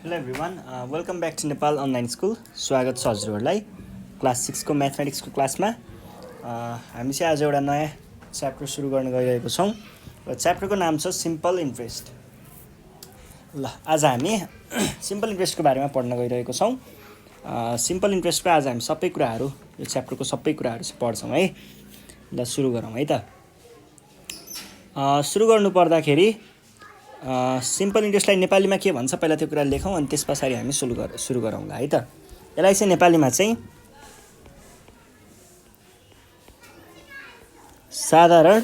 Hello everyone welcome back to Nepal online school. स्वागत छ हजुरहरूलाई क्लास 6 को म्याथमेटिक्सको क्लासमा। हामी चाहिँ आज एउटा नयाँ च्याप्टर सुरु गर्न गइरहेको छौँ र च्याप्टरको नाम छ सिम्पल इन्ट्रेस्ट। ल आज हामी सिम्पल इन्ट्रेस्टको बारेमा पढ्न गइरहेको छौँ। सिम्पल इन्ट्रेस्टको आज हामी सबै कुराहरू यो च्याप्टरको सबै कुराहरू चाहिँ पढ्छौँ है। ल सुरु गरौँ है त। सुरु गर्नु पर्दाखेरि सिम्पल इन्ट्रेस्टलाई नेपालीमा के भन्छ पहिला त्यो कुरा लेखौँ अनि त्यस पछाडि हामी सुरु गरौँला है त। यसलाई चाहिँ नेपालीमा चाहिँ साधारण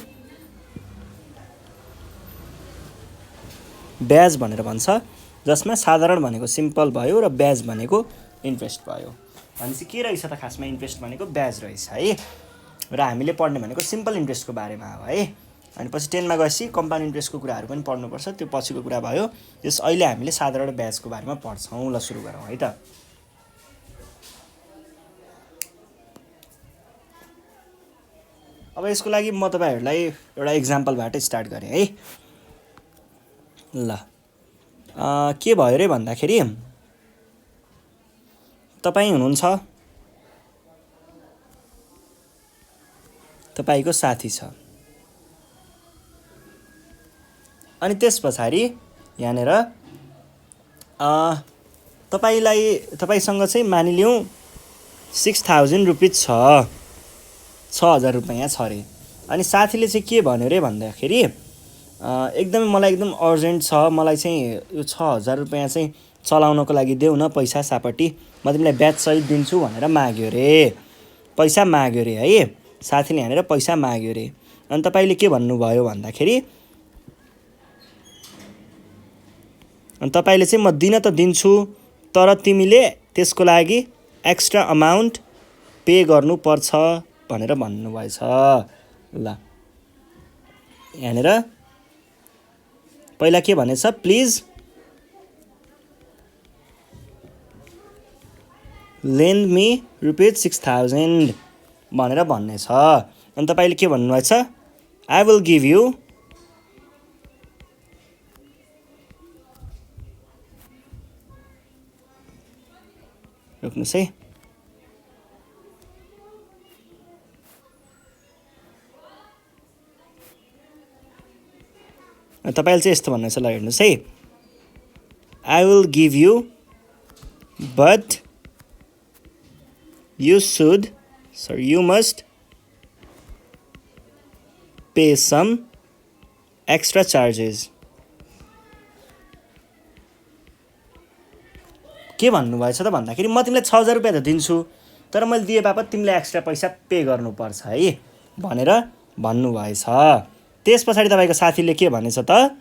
ब्याज भनेर भन्छ, जसमा साधारण भनेको सिम्पल भयो र ब्याज भनेको इन्ट्रेस्ट भयो। भनेपछि के रहेछ त खासमा इन्ट्रेस्ट भनेको ब्याज रहेछ है। र हामीले पढ्ने भनेको सिम्पल इन्ट्रेस्टको बारेमा हो है। अनि पछि 10 मा गएपछि कम्पाउन्ड इन्ट्रेस्टको कुराहरू पनि पढ्नुपर्छ, त्यो पछिको कुरा भयो। त्यस अहिले हामीले साधारण ब्याजको बारेमा पढ्छौँ। ल सुरु गरौँ है त। अब यसको लागि म तपाईहरुलाई एउटा एक्जाम्पलबाट स्टार्ट गरेँ है। ल के भयो रे भन्दाखेरि तपाईँ हुनुहुन्छ, तपाईको साथी छ, अनि त्यस पछाडि यहाँनिर तपाईसँग चाहिँ मानिलिउँ 6000 रुपियाँ छ, 6000 रुपियाँ छ रे। अनि साथीले चाहिँ के भन्यो रे भन्दाखेरि एकदमै मलाई एकदम अर्जेन्ट छ, मलाई चाहिँ यो 6000 रुपियाँ चाहिँ चलाउनको लागि देऊ न पैसा सापट्टि, म तिमीलाई ब्याज सहित दिन्छु भनेर माग्यो रे। पैसा माग्यो रे है, साथीले यहाँनिर पैसा माग्यो रे। अनि तपाईले के भन्नुभयो भन्दाखेरि अनि तपाईले चाहिँ म दिन त दिन्छु, तर तिमीले त्यसको लागि एक्स्ट्रा अमाउन्ट पे गर्नुपर्छ भनेर भन्नुभएछ। ल यहाँनिर पहिला के भनेछ, प्लिज लेन्ड मी ₹6000 भनेर भन्नेछ। अनि तपाईले के भन्नुभएछ, आई विल गिभ यु रोक्नुहोस् है, तपाईले चाहिँ यस्तो भन्नुहोस्, ल हेर्नुहोस् है, I will give you but you must pay some extra charges। के भन्नुभएछ त भन्दाखेरि म तिमीलाई 6000 रुपियाँ त दिन्छु, तर मैले दिए बापत तिमीले एक्स्ट्रा पैसा पे गर्नुपर्छ है भनेर भन्नुभएछ। त्यस पछाडि तपाईको साथीले के भनेछ त,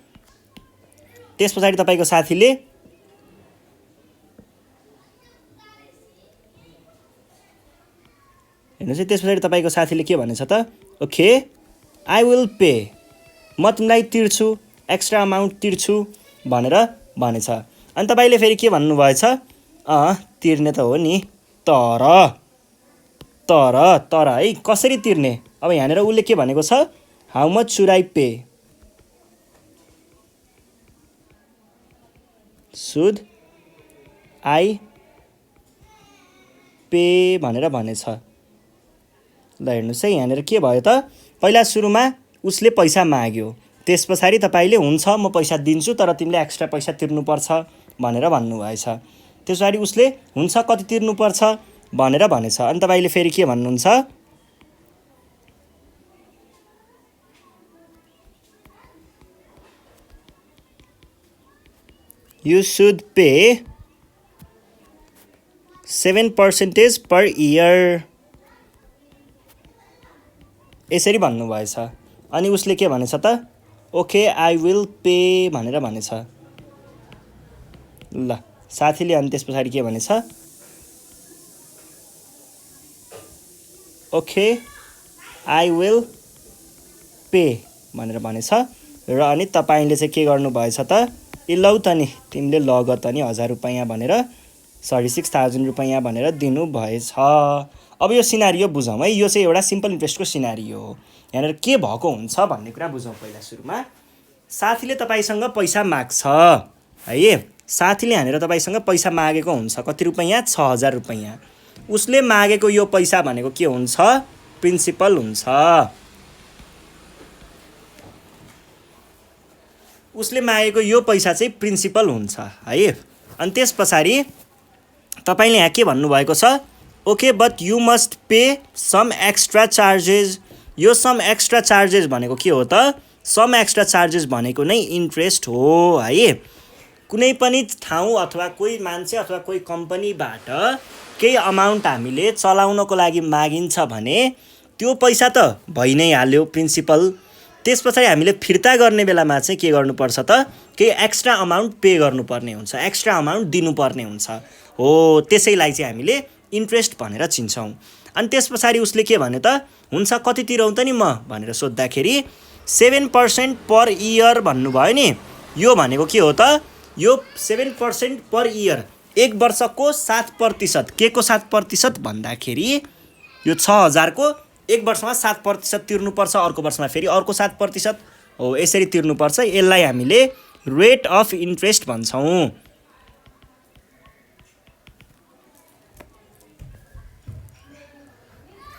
त्यस पछाडि तपाईको साथीले हेर्नुहोस् है, त्यस पछाडि तपाईको साथीले के भनेछ त, ओके आई विल पे, म तिमीलाई तिर्छु, एक्स्ट्रा अमाउन्ट तिर्छु भनेर भनेछ। अनि तपाईले फेरि के भन्नुभएछ, तिर्ने त हो नि, तर है कसरी तिर्ने। अब यहाँनिर उसले के भनेको छ, how much should I pay, should I pay भनेर भनेछ। ल हेर्नुहोस् है, यहाँनिर के भयो त, पहिला सुरुमा उसले पैसा माग्यो, त्यस पछाडि तपाईले हुन्छ म पैसा दिन्छु तर तिमीले एक्स्ट्रा पैसा तिर्नुपर्छ भनेर भन्नुभएछ। त्यस पछाडि उसले हुन्छ कति तिर्नुपर्छ भनेर भनेछ। अनि तपाईले फेरि के भन्नुहुन्छ, you should pay 7% per year यसरी भन्नुभएछ। अनि उसले के भनेछ त, ओके आई विल पे भनेर भनेछ। ल साथीले अनि त्यस पछाडि के भनेछ, ओके आई विल पे भनेर भनेछ। र अनि तपाईले चाहिँ के गर्नुभएछ त, लौ त नि तिमीले लग त नि 1000 रुपियाँ भनेर 6000 रुपियाँ भनेर दिनुभएछ। अब यो सिनारियो बुझौँ है, यो चाहिँ एउटा सिम्पल इन्ट्रेस्टको सिनारियो हो। यहाँनिर के भएको हुन्छ भन्ने कुरा बुझौँ। पहिला सुरुमा साथीले तपाईसँग पैसा माग्छ है, साथीले यहाँनिर तपाईसँग पैसा मागेको हुन्छ कति रुपैयाँ 6000 रुपैयाँ। उसले मागेको यो पैसा भनेको के हुन्छ प्रिन्सिपल हुन्छ। उसले मागेको यो पैसा चाहिँ प्रिन्सिपल हुन्छ है। अनि त्यसपछि तपाईले यहाँ के भन्नुभएको छ okay but you must pay some extra charges. यो सम एक्स्ट्रा चार्जेस भनेको के हो त सम एक्स्ट्रा चार्जेस भनेको नै इन्ट्रेस्ट हो है। कुनै पनि ठाउँ अथवा कोही मान्छे अथवा कोही कम्पनीबाट केही अमाउन्ट हामीले चलाउनको लागि मागिन्छ भने त्यो पैसा त भइ नै हाल्यो प्रिन्सिपल। त्यसपछि हामीले फिर्ता गर्ने बेलामा चाहिँ के गर्नुपर्छ त केही एक्स्ट्रा अमाउन्ट पे गर्नुपर्ने हुन्छ, एक्स्ट्रा अमाउन्ट दिनुपर्ने हुन्छ हो। त्यसैलाई चाहिँ हामीले इन्ट्रेस्ट भनेर चिन्छौँ। अनि त्यसपछि उसले के भन्यो त हुन्छ कति तिरौँ त नि म भनेर सोद्धाखेरि 7% पर इयर भन्नुभयो नि। यो भनेको के हो त यो 7% पर इयर एक वर्षको 7%। के को 7% भन्दाखेरि यो 6000 को एक वर्षमा 7% तिर्नुपर्छ, अर्को वर्षमा फेरि अर्को 7% हो, यसरी तिर्नुपर्छ। यसलाई हामीले रेट अफ इन्ट्रेस्ट भन्छौँ।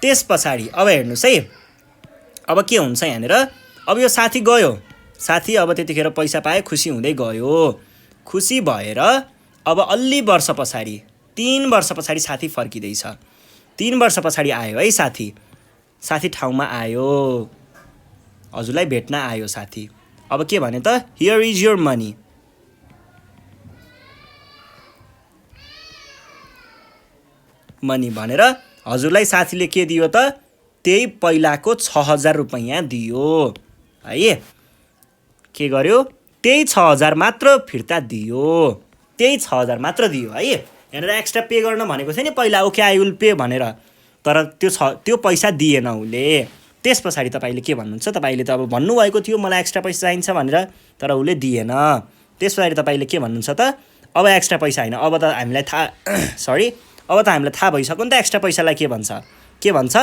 त्यस पछाडि अब हेर्नुहोस् है अब के हुन्छ यहाँनिर। अब यो साथी गयो, साथी अब त्यतिखेर पैसा पाए खुसी हुँदै गयो। खुसी भएर अब अलि वर्ष पछाडि 3 वर्ष पछाडि साथी फर्किँदैछ। 3 वर्ष पछाडि आयो है साथी, साथी ठाउँमा आयो, हजुरलाई भेट्न आयो साथी। अब के भने त here is your money. Money भनेर हजुरलाई साथीले के दियो त त्यही पहिलाको 6000 रुपैयाँ दियो है। के गर्यो त्यही 6000 मात्र फिर्ता दियो, त्यही 6000 मात्र दियो है। यहाँनिर एक्स्ट्रा पे गर्न भनेको थियो नि पहिला ओके आई विल पे भनेर, तर त्यो पैसा दिएन उसले। त्यस पछाडि तपाईँले के भन्नुहुन्छ, तपाईँले त अब भन्नुभएको थियो मलाई एक्स्ट्रा पैसा चाहिन्छ भनेर, तर उसले दिएन। त्यस पछाडि तपाईँले के भन्नुहुन्छ त अब एक्स्ट्रा पैसा होइन, अब त हामीलाई थाहा सरी अब त हामीलाई थाहा भइसक्यो नि त एक्स्ट्रा पैसालाई के भन्छ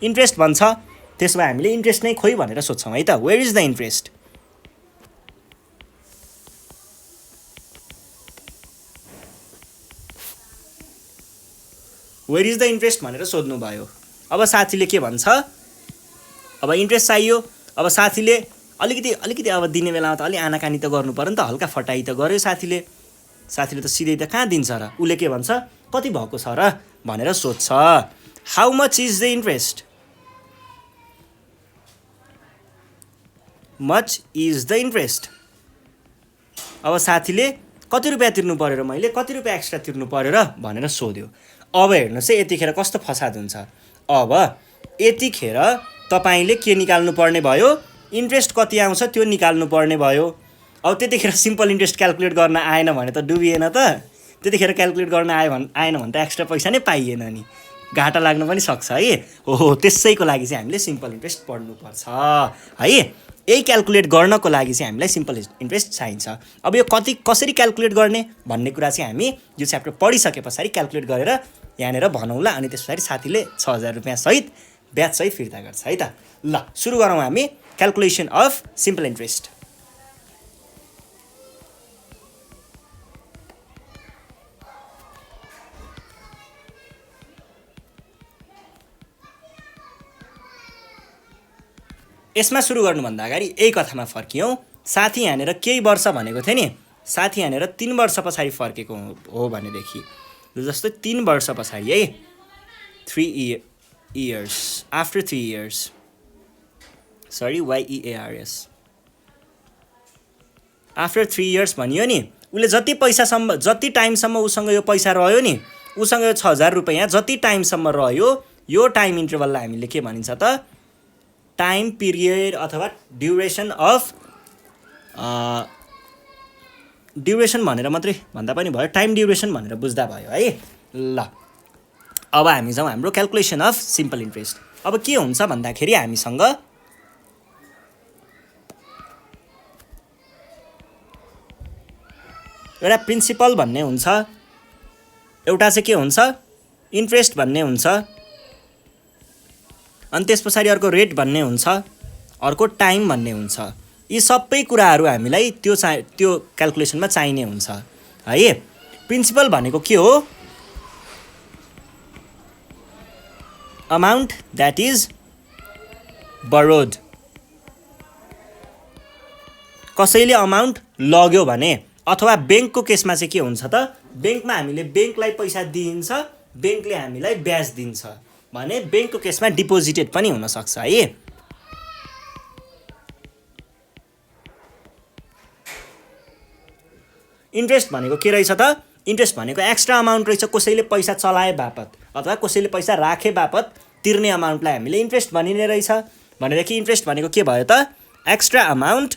इन्ट्रेस्ट भन्छ। त्यसमा हामीले इन्ट्रेस्ट नै खोइ भनेर सोध्छौँ है त। Where is the interest. Where is the interest भनेर सोध्नुभयो। अब साथीले के भन्छ अब इन्ट्रेस्ट चाहियो। अब साथीले अलिकति अब दिने बेलामा त अलि आनाकानी त गर्नु पर्यो नि त, हल्का फटाई त गर्यो साथीले। साथीले त सिधै त कहाँ दिन्छ र, उसले के भन्छ कति भएको छ र भनेर सोध्छ। How much is the interest. Much is the interest. अब साथीले कति रुपियाँ तिर्नु पर्यो र मैले कति रुपियाँ एक्स्ट्रा तिर्नु पर्यो र भनेर सोध्यो। अब हेर्नुहोस् है यतिखेर कस्तो फसाद हुन्छ। अब यतिखेर तपाईँले के निकाल्नु पर्ने भयो इन्ट्रेस्ट कति आउँछ त्यो निकाल्नु पर्ने भयो। अब त्यतिखेर सिम्पल इन्ट्रेस्ट क्याल्कुलेट गर्न आएन भने त डुबिएन त। त्यतिखेर क्याल्कुलेट गर्न आएन भने त एक्स्ट्रा पैसा नै पाइएन नि, घाटा लाग्न पनि सक्छ है। हो त्यसैको लागि चाहिँ हामीले सिम्पल इन्ट्रेस्ट पढ्नुपर्छ है। यही क्याल्कुलेट गर्नको लागि चाहिँ हामीलाई सिम्पल इन्ट्रेस्ट चाहिन्छ। अब यो कसरी क्याल्कुलेट गर्ने भन्ने कुरा चाहिँ हामी यो च्याप्टर पढिसके पछाडि क्याल्कुलेट गरेर यहाँनिर भनौँला। अनि त्यस पछाडि साथीले 6000 रुपियाँ सहित ब्याज सहित फिर्ता गर्छ है त। ल सुरु गरौँ हामी क्याल्कुलेसन अफ सिम्पल इन्ट्रेस्ट। यसमा सुरु गर्नुभन्दा अगाडि यही कथामा फर्कियौँ। साथी यहाँनिर केही वर्ष भनेको थियो नि, साथी यहाँनिर 3 वर्ष पछाडि फर्केको हो भनेदेखि जस्तै 3 वर्ष पछाडि है 3 years after 3 years sorry YEARS after 3 years भनियो नि। उसले जति टाइमसम्म उसँग यो पैसा रह्यो नि, उसँग यो 6000 रुपियाँ जति टाइमसम्म रह्यो यो टाइम इन्टरभललाई हामीले के भनिन्छ त टाइम पिरियड अथवा ड्युरेसन अफ ड्युरेसन भनेर मात्रै भन्दा पनि भयो, टाइम ड्युरेसन भनेर बुझ्दा भयो है। ल अब हामी जाउँ हाम्रो क्याल्कुलेसन अफ सिम्पल इन्ट्रेस्ट। अब के हुन्छ भन्दाखेरि हामीसँग एउटा प्रिन्सिपल भन्ने हुन्छ, एउटा चाहिँ के हुन्छ इन्ट्रेस्ट भन्ने हुन्छ, अनि त्यस पछाडि अर्को रेट भन्ने हुन्छ, अर्को टाइम भन्ने हुन्छ। यी सबै कुराहरू हामीलाई त्यो क्याल्कुलेसनमा चाहिने हुन्छ है। प्रिन्सिपल भनेको के हो? Amount that is burrowed. कसैले अमाउन्ट लग्यो भने अथवा ब्याङ्कको केसमा चाहिँ के हुन्छ त, ब्याङ्कमा हामीले ब्याङ्कलाई पैसा दिइन्छ, ब्याङ्कले हामीलाई ब्याज दिन्छ भने ब्याङ्कको केसमा डिपोजिटेड पनि हुनसक्छ है। इन्ट्रेस्ट भनेको के रहेछ त? इन्ट्रेस्ट भनेको एक्स्ट्रा अमाउन्ट रहेछ, कसैले पैसा चलाए बापत अथवा कसैले पैसा राखे बापत तिर्ने अमाउन्टलाई हामीले इन्ट्रेस्ट भनिने रहेछ। भनेदेखि इन्ट्रेस्ट भनेको के भयो त? Extra amount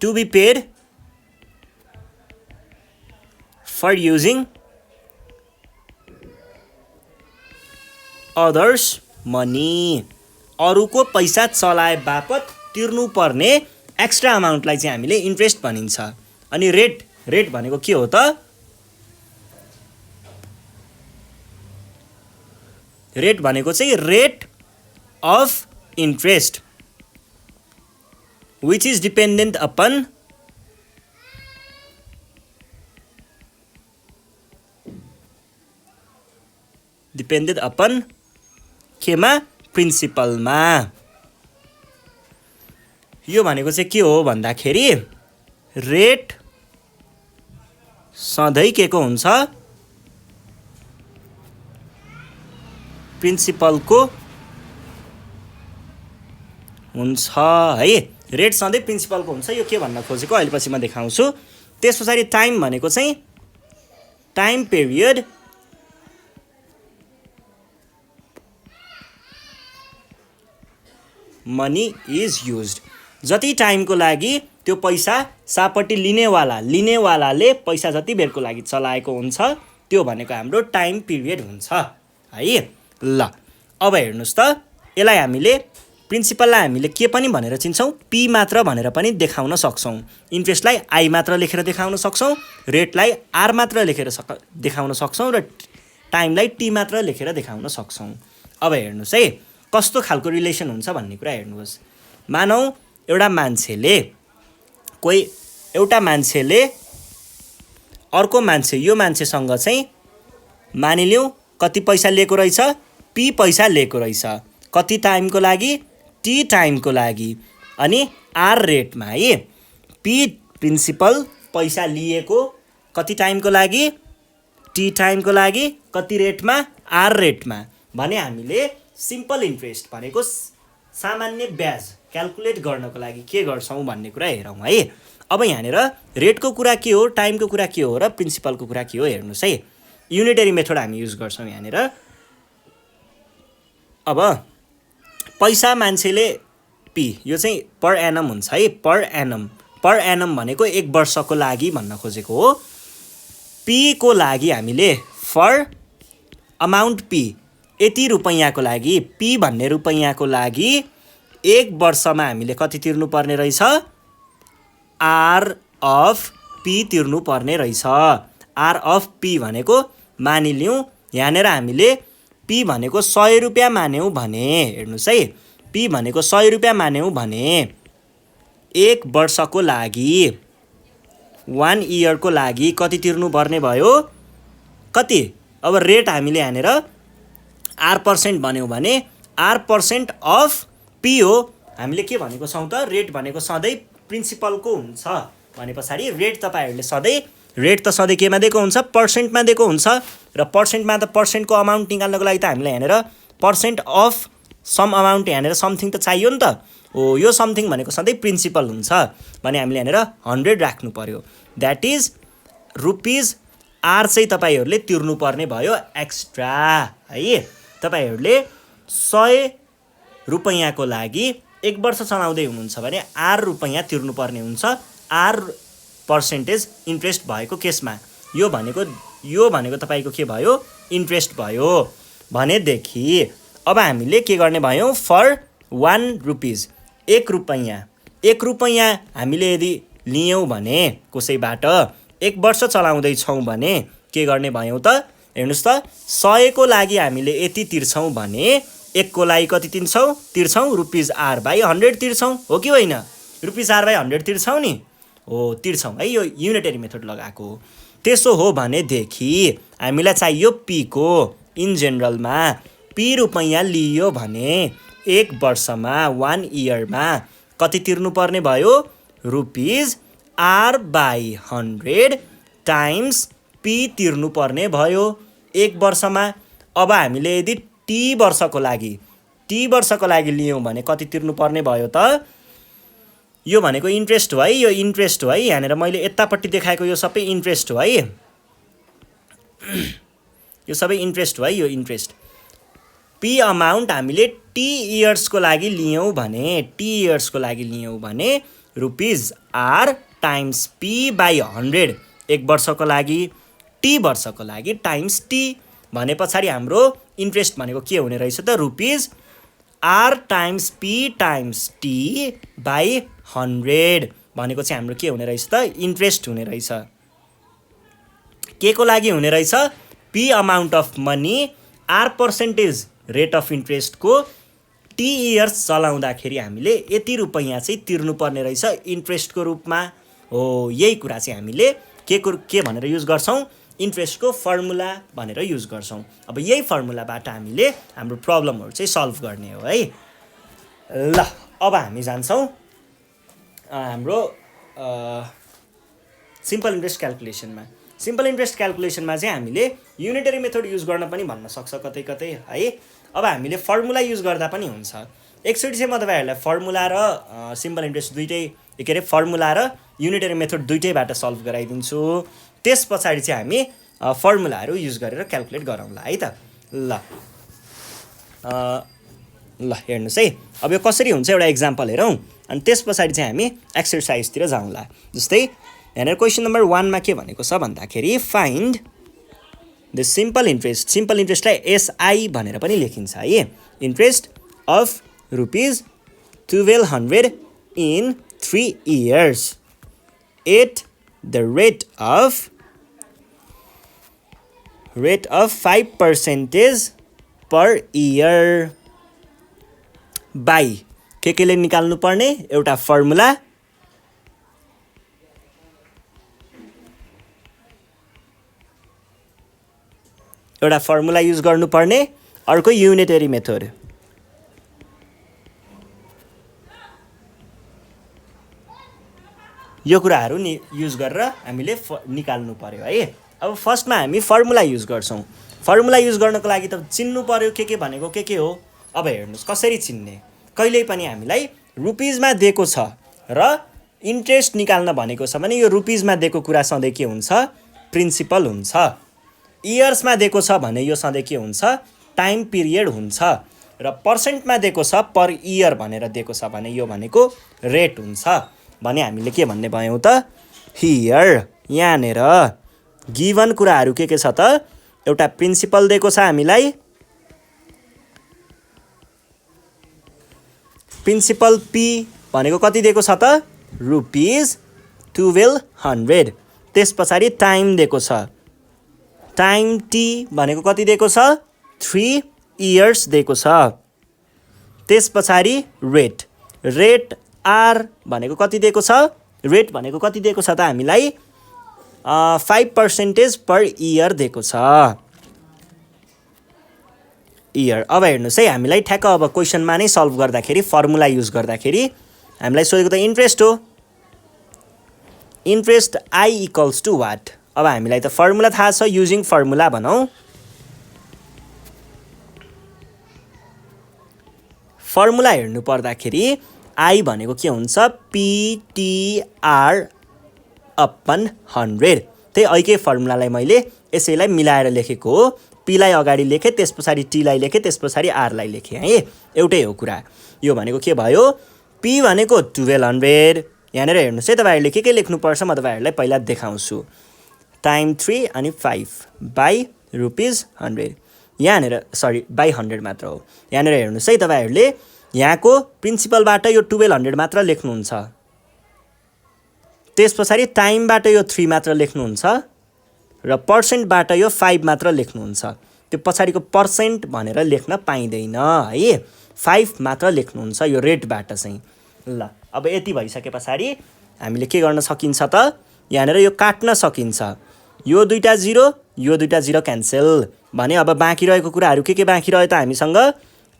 to be paid for using others money. अरूको पैसा चलाए बापत तिर्नुपर्ने एक्स्ट्रा अमाउन्टलाई चाहिँ हामीले इन्ट्रेस्ट भनिन्छ। अनि रेट भनेको के हो त? रेट भनेको चाहिँ rate of interest which is dependent upon केमा? प्रिन्सिपलमा। यो भनेको चाहिँ के हो भन्दाखेरि रेट सधैँ के को हुन्छ? प्रिन्सिपलको हुन्छ है। रेट सधैँ प्रिन्सिपलको हुन्छ। यो के भन्न खोजेको अहिले पछि म देखाउँछु। त्यस पछाडि टाइम भनेको चाहिँ time period money is used. जति टाइमको लागि त्यो पैसा सापट्टि लिनेवालाले पैसा जति बेरको लागि चलाएको हुन्छ त्यो भनेको हाम्रो टाइम पिरियड हुन्छ है। ल अब हेर्नुहोस् त, यसलाई हामीले प्रिन्सिपललाई हामीले के पनि भनेर चिन्छौँ? पी मात्र भनेर पनि देखाउन सक्छौँ। इन्ट्रेस्टलाई आई मात्र लेखेर देखाउन सक्छौँ, रेटलाई आर मात्र लेखेर देखाउन सक्छौँ र टाइमलाई टी मात्र लेखेर देखाउन सक्छौँ। अब हेर्नुहोस् है कस्तो खालको रिलेसन हुन्छ भन्ने कुरा हेर्नुहोस्। मानौ एउटा मान्छेले अर्को मान्छे यो मान्छेसँग चाहिँ मानिलिउँ कति पैसा लिएको रहेछ? पी पैसा लिएको रहेछ। कति टाइमको लागि? टी टाइमको लागि। अनि आर रेटमा है। पी प्रिन्सिपल पैसा लिएको कति टाइमको लागि? टी टाइमको लागि। कति रेटमा? आर रेटमा। भने हामीले सिम्पल इन्ट्रेस्ट भनेको सामान्य ब्याज क्याल्कुलेट गर्नको लागि के गर्छौँ भन्ने कुरा हेरौँ है। अब यहाँनिर रेटको कुरा के हो, टाइमको कुरा के हो र प्रिन्सिपलको कुरा के हो हेर्नुहोस् है। युनिटरी मेथड हामी युज गर्छौँ यहाँनिर। अब पैसा मान्छेले पी, यो चाहिँ पर एनम हुन्छ है। पर एनम भनेको 1 वर्षको लागि भन्न खोजेको हो। पी को लागि हामीले फर अमाउन्ट पी यति रुपैयाँको लागि, पी भन्ने रुपैयाँको लागि 1 वर्षमा हामीले कति तिर्नुपर्ने रहेछ? आर अफ पी तिर्नुपर्ने रहेछ। आर अफ पी भनेको मानिलिउँ यहाँनिर हामीले पी भनेको 100 रुपियाँ मान्यौँ भने, हेर्नुहोस् है, पी भनेको 100 रुपियाँ मान्यौँ भने 1 वर्षको लागि 1 इयरको लागि कति तिर्नुपर्ने भयो? कति? अब रेट हामीले यहाँनिर आर पर्सेन्ट भन्यौँ भने आर पर्सेन्ट अफ पी हो। हामीले के भनेको छौँ त? रेट भनेको सधैँ प्रिन्सिपलको हुन्छ भने पछाडि रेट तपाईँहरूले सधैँ केमा दिएको हुन्छ? पर्सेन्टमा दिएको हुन्छ। र पर्सेन्टमा त पर्सेन्टको अमाउन्ट निकाल्नको लागि त हामीलाई यहाँनिर पर्सेन्ट अफ सम अमाउन्ट यहाँनिर समथिङ त चाहियो नि त। हो, यो समथिङ भनेको सधैँ प्रिन्सिपल हुन्छ भने हामीले यहाँनिर 100 राख्नु पर्यो। द्याट इज रुपिज आर चाहिँ तपाईँहरूले तिर्नुपर्ने भयो एक्स्ट्रा है। तपाईँहरूले 100 रुपैयाँको लागि 1 वर्ष चलाउँदै हुनुहुन्छ भने आर रुपैयाँ तिर्नुपर्ने हुन्छ, आर पर्सेन्टेज इन्ट्रेस्ट भएको केसमा। यो भनेको तपाईँको के भयो? इन्ट्रेस्ट भयो। भनेदेखि अब हामीले के गर्ने भयौँ? फर 1 रुपिज 1 रुपैयाँ हामीले यदि लियौँ भने कसैबाट 1 वर्ष चलाउँदैछौँ भने के गर्ने भयौँ त? हेर्नुहोस् त, 100 को लागि हामीले यति तिर्छौँ भने 1 को लागि कति तिर्छौँ? रुपिज आर बाई 100 तिर्छौँ, हो कि होइन? रुपिज आर बाई 100 तिर्छौँ नि। हो तिर्छौँ है, यो युनिटरी मेथड लगाएको हो। त्यसो हो भनेदेखि हामीलाई चाहियो पीको इन जेनरलमा पी रुपैयाँ लियो भने 1 वर्षमा 1 इयरमा कति तिर्नुपर्ने भयो रुपिज R/100 टाइम्स पी तिर्नुपर्ने भयो 1 वर्षमा। अब हामीले यदि टी वर्षको लागि लियौँ भने कति तिर्नुपर्ने भयो त? यो भनेको इन्ट्रेस्ट हो है, यो इन्ट्रेस्ट हो है। यहाँनिर मैले यतापट्टि देखाएको यो सबै इन्ट्रेस्ट हो है, यो सबै इन्ट्रेस्ट हो है, यो इन्ट्रेस्ट। पी अमाउन्ट हामीले टी इयर्सको लागि लियौँ भने rupees R times P by 100 1 वर्षको लागि, टी वर्षको लागि टाइम्स टी भने पछाडि हाम्रो इन्ट्रेस्ट भनेको के हुने रहेछ त rupees R times P times T by 100 भनेको चाहिँ हाम्रो के हुने रहेछ त इन्ट्रेस्ट हुने रहेछ। के को लागि हुने रहेछ? P amount of money R percentage rate of इन्ट्रेस्टको टी इयर्स चलाउँदाखेरि हामीले यति रुपैयाँ चाहिँ तिर्नुपर्ने रहेछ इन्ट्रेस्टको रूपमा। हो यही कुरा चाहिँ हामीले के भनेर युज गर्छौँ? इन्ट्रेस्टको फर्मुला भनेर युज गर्छौँ। अब यही फर्मुलाबाट हामीले हाम्रो प्रब्लमहरू चाहिँ सल्भ गर्ने हो है। ल अब हामी जान्छौँ हाम्रो सिम्पल इन्ट्रेस्ट क्याल्कुलेसनमा। सिम्पल इन्ट्रेस्ट क्याल्कुलेसनमा चाहिँ हामीले युनिटरी मेथड युज गर्न पनि भन्न सक्छ कतै कतै है। अब हामीले फर्मुला युज गर्दा पनि हुन्छ। एकचोटि चाहिँ म तपाईँहरूलाई फर्मुला र सिम्पल इन्ट्रेस्ट दुइटै के अरे फर्मुला र युनिटरी मेथड दुइटैबाट सल्भ गराइदिन्छु। त्यस पछाडि चाहिँ हामी फर्मुलाहरू युज गरेर क्याल्कुलेट गरौँला है त। ल हेर्नुहोस् है, अब यो कसरी हुन्छ एउटा इक्जाम्पल हेरौँ अनि त्यस पछाडि चाहिँ हामी एक्सर्साइजतिर जाउँला। जस्तै यहाँनिर क्वेसन नम्बर 1 मा के भनेको छ भन्दाखेरि फाइन्ड द सिम्पल इन्ट्रेस्टलाई एसआई भनेर पनि लेखिन्छ है। Interest of rupees 1200 in 3 years at the rate of 5% per year by केले निकाल्नु पर्ने एउटा फर्मुला युज गर्नुपर्ने, अर्को युनिटरी मेथड। यो कुराहरू युज गरेर हामीले निकाल्नु पर्यो है। अब फर्स्टमा हामी फर्मुला युज गर्छौँ। फर्मुला युज गर्नको लागि त चिन्नु पर्यो के भनेको के हो। अब हेर्नुहोस् कसरी चिन्ने। कहिल्यै पनि हामीलाई रुपिजमा दिएको छ र इन्ट्रेस्ट निकाल्न भनेको छ भने यो रुपिजमा दिएको कुरा सधैँ के हुन्छ? प्रिन्सिपल हुन्छ। इयर्समा दिएको छ भने यो सधैँ के हुन्छ? टाइम पिरियड हुन्छ। र पर्सेन्टमा दिएको छ पर इयर भनेर दिएको छ भने यो भनेको रेट हुन्छ भने हामीले के भन्ने भयौँ त? हियर यहाँनिर गिभन कुराहरू के छ त? एउटा प्रिन्सिपल दिएको छ हामीलाई, प्रिन्सिपल पी भनेको कति दिएको छ त? रुपिज 1200। त्यस पछाडि टाइम दिएको छ, टाइम टी भनेको कति दिएको छ? 3 years दिएको छ। त्यस पछाडि रेट आर भनेको कति दिएको छ? रेट भनेको कति दिएको छ त हामीलाई? 5% पर इयर दिएको छ। इयर। अब हेर्नुहोस् है, हामीलाई ठ्याक्क अब क्वेसनमा नै सल्भ गर्दाखेरि फर्मुला युज गर्दाखेरि हामीलाई सोधेको त इन्ट्रेस्ट हो। Interest I equals to what? अब हामीलाई त फर्मुला थाहा छ, युजिङ फर्मुला भनौँ। फर्मुला हेर्नु पर्दाखेरि आई भनेको के हुन्छ? PTR upon 100। त्यही ऐकै फर्मुलालाई मैले यसैलाई मिलाएर लेखेको हो। पीलाई अगाडि लेखेँ, त्यस पछाडि टीलाई लेखेँ, त्यस पछाडि आरलाई लेखेँ है। एउटै हो कुरा। यो भनेको के भयो? पी भनेको 1200। यहाँनिर हेर्नुहोस् है, तपाईँहरूले के लेख्नुपर्छ म तपाईँहरूलाई पहिला देखाउँछु। टाइम 3 अनि 5 बाई रुपिज 100। यहाँनिर सरी बाई 100 मात्र हो। यहाँनिर हेर्नुहोस् है, तपाईँहरूले यहाँको प्रिन्सिपलबाट यो 1200 मात्र लेख्नुहुन्छ, त्यस पछाडि टाइमबाट यो 3 मात्र लेख्नुहुन्छ र पर्सेन्टबाट यो 5 मात्र लेख्नुहुन्छ। त्यो पछाडिको पर्सेन्ट भनेर लेख्न पाइँदैन है। 5 मात्र लेख्नुहुन्छ यो रेटबाट चाहिँ। ल अब यति भइसके पछाडि हामीले के गर्न सकिन्छ त यहाँनिर यो काट्न सकिन्छ यो दुईटा 0 यो दुईटा 0 क्यान्सल भने अब बाँकी रहेको कुराहरू के बाँकी रह्यो त हामीसँग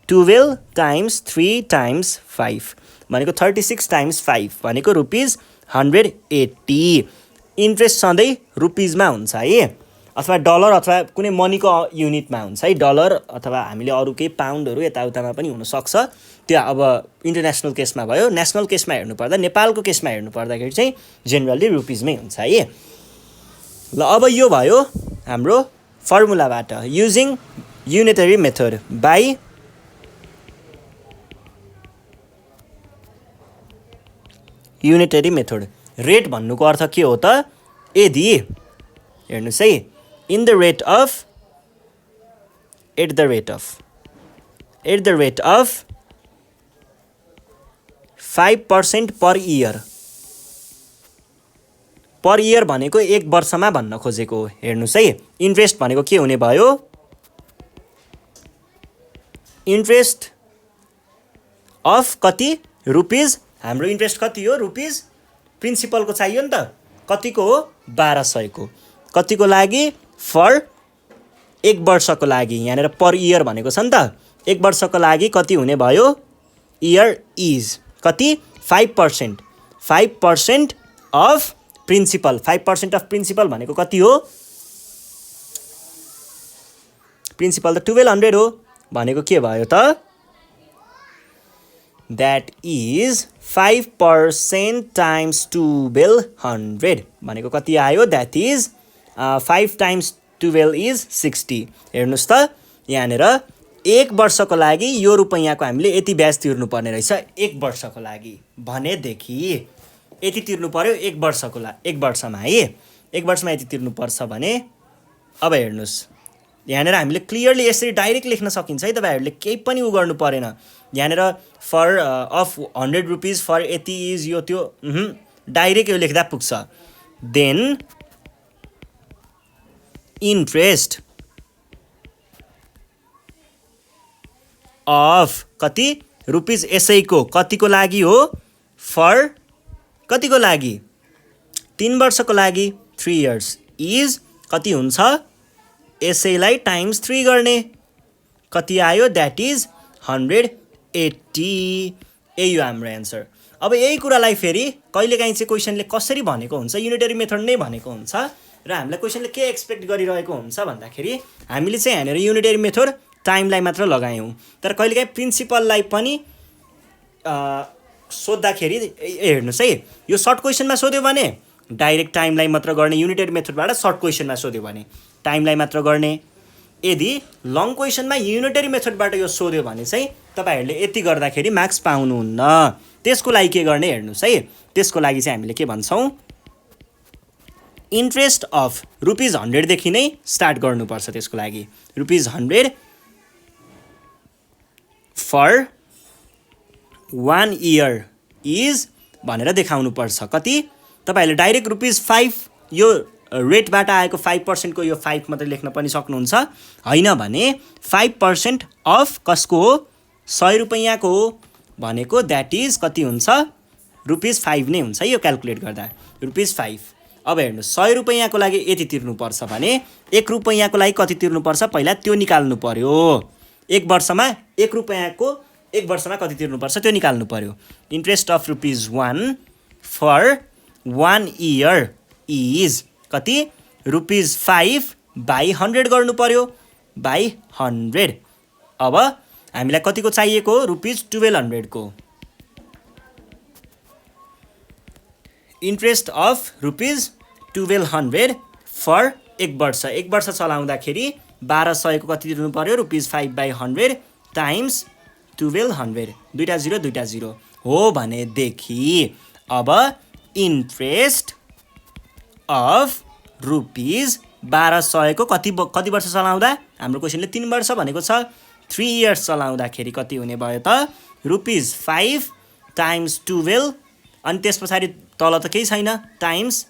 12 टाइम्स 3 टाइम्स 5 भनेको 36 टाइम्स 5 भनेको ₹180 इन्ट्रेस्ट सधैँ रुपिजमा हुन्छ है अथवा डलर अथवा कुनै मनीको युनिटमा हुन्छ है डलर अथवा हामीले अरू केही पाउन्डहरू यताउतामा पनि हुनसक्छ त्यो अब इन्टरनेसनल केसमा भयो नेसनल केसमा हेर्नुपर्दा नेपालको केसमा हेर्नुपर्दाखेरि चाहिँ जेनरली रुपिजमै हुन्छ है ल अब यो भयो हाम्रो फर्मुलाबाट using unitary method by unitary method rate भन्नुको अर्थ के हो त यदि हेर्नुस् है at the rate of 5% per year भनेको एक वर्षमा भन्न खोजेको हेर्नुस् है इन्ट्रेस्ट भनेको के हुने भयो इन्ट्रेस्ट अफ कति रुपिज हाम्रो इन्ट्रेस्ट कति हो रुपिज प्रिन्सिपलको चाहियो नि त कतिको हो 1200 को कतिको लागि फर एक वर्षको लागि यहाँनिर पर इयर भनेको छ नि त एक वर्षको लागि कति हुने भयो इयर इज कति 5% अफ प्रिन्सिपल 5% अफ प्रिन्सिपल भनेको कति हो प्रिन्सिपल त 1200 हो भनेको के भयो त that is 5% times 1200 भनेको कति आयो that is 5 times 12 is 60 हेर्नुस् त यहाँनिर एक वर्षको लागि यो रुपैयाँको हामीले यति ब्याज तिर्नु पर्ने रहेछ एक वर्षको लागि भनेदेखि यति तिर्नु पर्यो एक वर्षमा है एक वर्षमा यति तिर्नु पर्छ भने अब हेर्नुस् यहाँनिर हामीले क्लियरली यसरी डाइरेक्ट लेख्न सकिन्छ है तपाईहरुले केही पनि उ गर्नु परेन यहाँनिर फर अफ 100 रुपीज फर यति इज यो त्यो डाइरेक्ट यो लेख्दा पुग्छ देन इन्ट्रेस्ट अफ कति रुपीज यसैको कतिको लागि हो फर कतिको लागि 3 वर्षको लागि 3 इयर्स इज कति हुन्छ यसैलाई टाइम्स 3 गर्ने कति आयो दैट इज 180 यही हो हाम्रो एन्सर अब यही कुरालाई फेरि कहिलेकाहीँ चाहिँ क्वेशनले कसरी भनेको हुन्छ युनिटरी मेथड नै भनेको हुन्छ र हामीलाई क्वेशनले के एक्सपेक्ट गरिरहेको हुन्छ भन्दाखेरि हामीले चाहिँ यहाँनिर युनिटरी मेथड टाइमलाई मात्र लगायौं तर कहिलेकाहीँ प्रिन्सिपललाई पनि सोध्दाखेरि हेर्नुस् है यो सर्ट क्वेशनमा सोध्यो भने डाइरेक्ट टाइमलाई मात्र गर्ने युनिटरी मेथडबाट सर्ट क्वेशनमा सोध्यो भने टाइमलाई मात्र गर्ने यदि लङ क्वेशनमा युनिटरी मेथडबाट यो सोध्यो भने चाहिँ तपाईहरुले यति गर्दाखेरि मार्क्स पाउनुहुन्न त्यसको लागि के गर्ने हेर्नुस् है त्यसको लागि चाहिँ हामीले के भन्छौं इन्ट्रेस्ट अफ रुपीज 100 देखि नै स्टार्ट गर्नुपर्छ त्यसको लागि रुपीज 100 फर 1 इयर इज भनेर देखाउनु पर्छ कति तपाईहरुले डाइरेक्ट रुपीज 5 यो रेटबाट आएको 5% को यो 5 मात्र लेख्न पनि सक्नुहुन्छ हैन भने 5% अफ कसको हो 100 रुपैयाँको हो भनेको दैट इज कति हुन्छ रुपीज 5 नै हुन्छ यो क्याल्कुलेट गर्दा रुपीज 5 अब हेर्नु 100 रुपैयाँको लागि यति तिर्नु पर्छ भने 1 रुपैयाँको लागि कति तिर्नु पर्छ पहिला त्यो निकाल्नु पर्यो एक वर्षमा 1 रुपैयाँको एक वर्षमा कति तिर्नु पर्छ त्यो निकाल्नु पर्यो interest of rupees 1 for 1 year is कति रुपीज 5 बाई 100 गर्नु पर्यो बाई 100 अब हामीलाई कतिको चाहिएको रुपीज 1200 को इन्ट्रेस्ट अफ रुपीज 1200 फर एक वर्ष चलाउँदाखेरि 1200 को कति तिर्नु पर्यो रुपीज 5 बाई 100 टाइम्स 1200 दुईटा 0 हो भने देखि अब इन्ट्रेस्ट अफ रुपीज 1200 को कति वर्ष चलाउँदा हाम्रो क्वेशनले 3 वर्ष भनेको छ 3 इयर्स चलाउँदाखेरि कति हुने भयो त रुपीज 5 टाइम्स 12 अनि त्यसपछि तल त केही छैन टाइम्स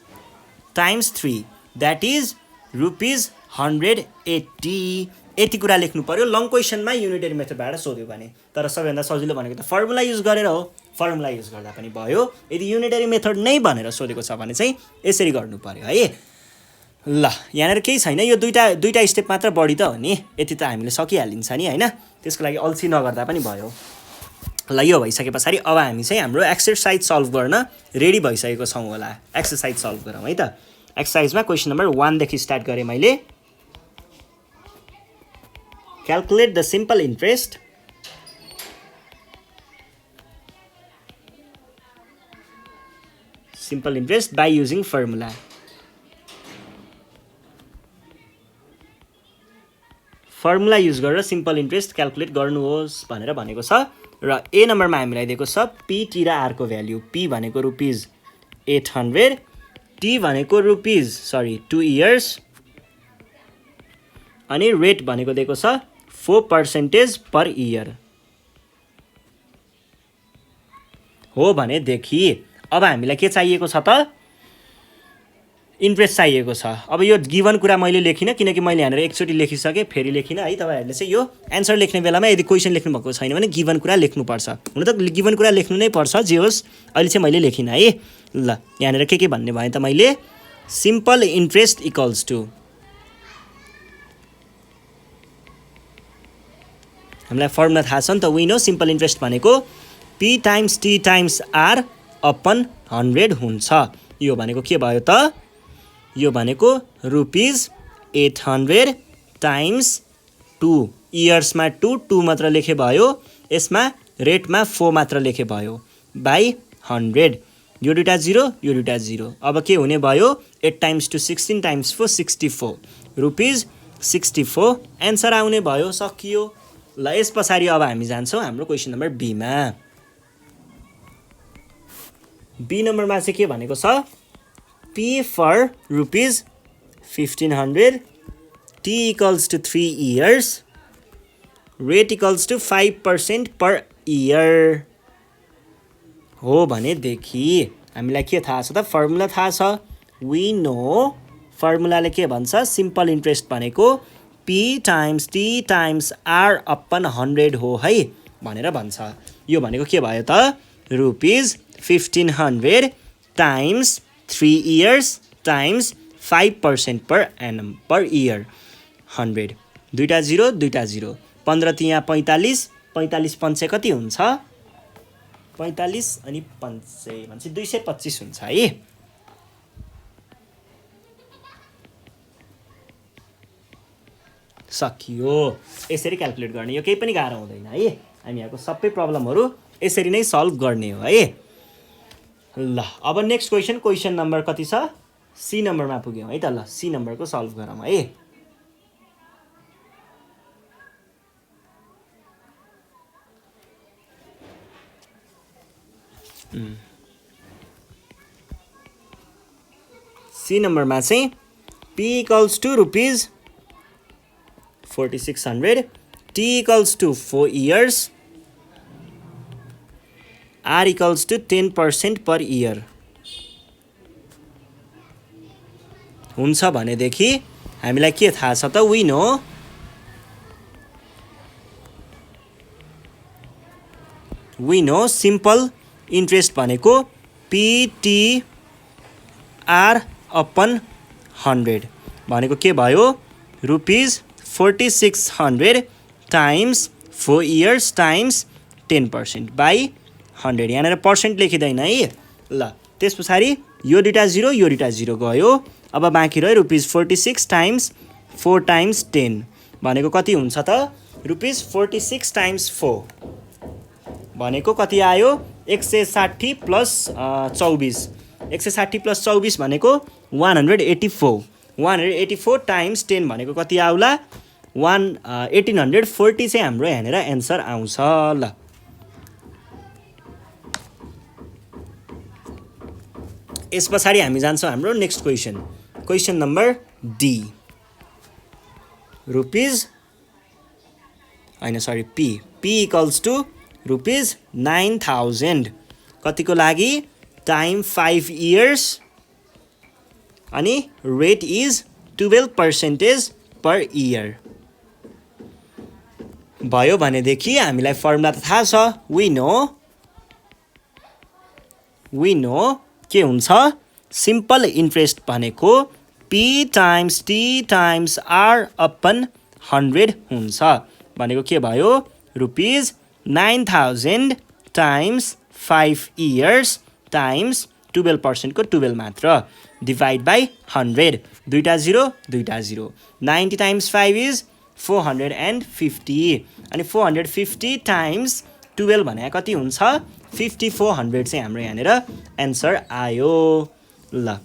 3 दैट इज रुपीज 180 यति कुरा लेख्नु पर्यो लङ क्वेशनमा युनिटरी मेथडबाट सोध्यो भने तर सबैभन्दा सजिलो भनेको त फर्मुला युज गरेर हो फर्मुला युज गर्दा पनि भयो। यदि युनिटरी मेथड नै भनेर सोधेको छ भने चाहिँ यसरी गर्नु पर्यो है। ल यहाँनिर केही छैन, यो दुईटा स्टेप मात्र बढी त हो नि, यति त हामीले सकिहालिन्छ नि होइन। त्यसको लागि अल्छी नगर्दा पनि भयो। ल यो भइसके पछाडि अब हामी चाहिँ हाम्रो एक्सरसाइज सल्भ गर्न रेडी भइसकेको छौँ होला। एक्सरसाइज सल्भ गरौँ है त। एक्सरसाइजमा क्वेसन नम्बर 1 देखि स्टार्ट गरेँ मैले। Calculate the simple interest by using formula. Formula use गरेर सिम्पल इन्ट्रेस्ट क्याल्कुलेट गर्नुहोस् भनेर भनेको छ। र ए नम्बरमा हामीलाई दिएको छ पी र आरको भ्याल्यु। पी भनेको ₹800, टी भनेको $2 इयर्स, अनि रेट भनेको दिएको छ 4% पर इयर हो भनेदेखि अब हामीलाई के चाहिएको छ त? इन्ट्रेस्ट चाहिएको छ। अब यो गिभन कुरा मैले लेखिनँ किनकि मैले यहाँनिर एकचोटि लेखिसकेँ, फेरि लेखिनँ है। तपाईँहरूले चाहिँ यो एन्सर लेख्ने बेलामा यदि क्वेसन लेख्नु भएको छैन भने गिभन कुरा लेख्नुपर्छ। हुन त गिभन कुरा लेख्नु नै पर्छ, जे होस्। अहिले चाहिँ मैले लेखिनँ है। ल यहाँनिर के भन्ने भने त मैले सिम्पल इन्ट्रेस्ट इक्वल्स टु, हामीलाई फर्मुला थाहा छ नि त, विन हो। सिम्पल इन्ट्रेस्ट भनेको P times T times R upon 100 हुन्छ। यो भनेको के भयो त? यो भनेको ₹800 टाइम्स 2, इयर्समा 2 मात्र लेखे भयो, यसमा रेटमा 4 मात्र लेखे भयो, बाई 100। यो दुईटा 0, यो दुईटा 0। अब के हुने भयो? 8 टाइम्स 2 16 टाइम्स 4 64, ₹64 एन्सर आउने भयो। सकियो। ल यस पछाडि अब हामी जान्छौँ हाम्रो क्वेसन नम्बर बीमा। बी नम्बरमा चाहिँ के भनेको छ? P for ₹1500, T equals to 3 years, rate equals to 5% per year हो भनेदेखि हामीलाई के थाहा छ त? फर्मुला थाहा छ। we know फर्मुलाले के भन्छ? सिम्पल इन्ट्रेस्ट भनेको P times T times R upon 100 हो है भनेर भन्छ। यो भनेको के भयो त? ₹1500 times 3 years times 5% per annum per year 100। दुईटा 0, दुईटा 0। 15 तिया 45, 45 पंचे कति हुन्छ? 45 अनि 5 भनेपछि 225 हुन्छ है। सकियो। यसरी क्याल्कुलेट गर्ने, यो केही पनि गाह्रो हुँदैन है। हामी यहाँको सबै प्रब्लमहरू यसरी नै सल्भ गर्ने हो है। ल अब नेक्स्ट क्वेसन नम्बर कति छ? सी नम्बरमा पुग्यौँ है त। ल सी नम्बरको सल्भ गरौँ है। सी नम्बरमा चाहिँ P equals to ₹4600, T equals to 4 years, R equals to 10% per year हुन्छ भनेदेखि हामीलाई के थाहा छ त? we know सिम्पल इन्ट्रेस्ट भनेको PTR अपन 100 भनेको के भयो? ₹4600 टाइम्स 4 years टाइम्स 10% बाई 100। यहाँनिर पर्सेन्ट लेखिँदैन है। ल त्यस पछाडि यो दुईटा 0, यो दुईटा 0 गयो। अब बाँकी रह्यो ₹46 टाइम्स 4 टाइम्स 10 भनेको कति हुन्छ त? ₹46 टाइम्स 4 भनेको कति आयो? 160 प्लस 24। 160 प्लस 24 भनेको 184। 184 टाइम्स 10 भनेको कति आउला? 1840 चाहिँ हाम्रो यहाँनिर एन्सर आउँछ। ल यस पछाडि हामी जान्छौँ हाम्रो next question number D. P equals to ₹9000 कतिको लागि? टाइम 5 years अनि रेट इज 12% पर इयर भयो भनेदेखि हामीलाई फर्मुला त थाहा छ। we know वी नो के हुन्छ सिम्पल इन्ट्रेस्ट भनेको P times T times R upon 100 हुन्छ भनेको के भयो रुपीज 9,000 times 5 years times 12% को 12 मात्र डिभाइड बाई 100 दुईटा 0 दुईटा 0 90 times 5 is 450 अनि 450 times 12 भने कति हुन्छ 5400 चाहिँ हाम्रो यहाँनिर एन्सर आयो ल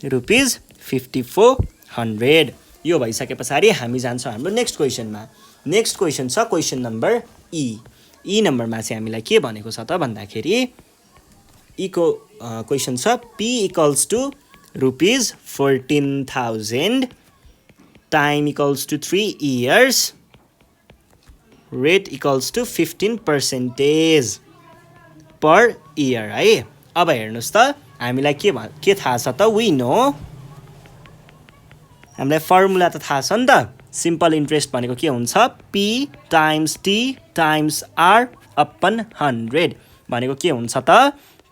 रुपीज 5400 यो भइसके पछाडि हामी जान्छौँ हाम्रो नेक्स्ट क्वेसनमा नेक्स्ट क्वेसन छ क्वेसन नम्बर ई नम्बरमा चाहिँ हामीलाई के भनेको छ त भन्दाखेरि ईको क्वेसन छ P equals to rupees 14,000 time equals to 3 years rate equals to 15% per year है अब हेर्नुहोस् त हामीलाई के थाहा छ त वी नो हामीलाई फर्मुला त थाहा छ नि त सिम्पल इन्ट्रेस्ट भनेको के हुन्छ P times T times R upon 100 भनेको के हुन्छ त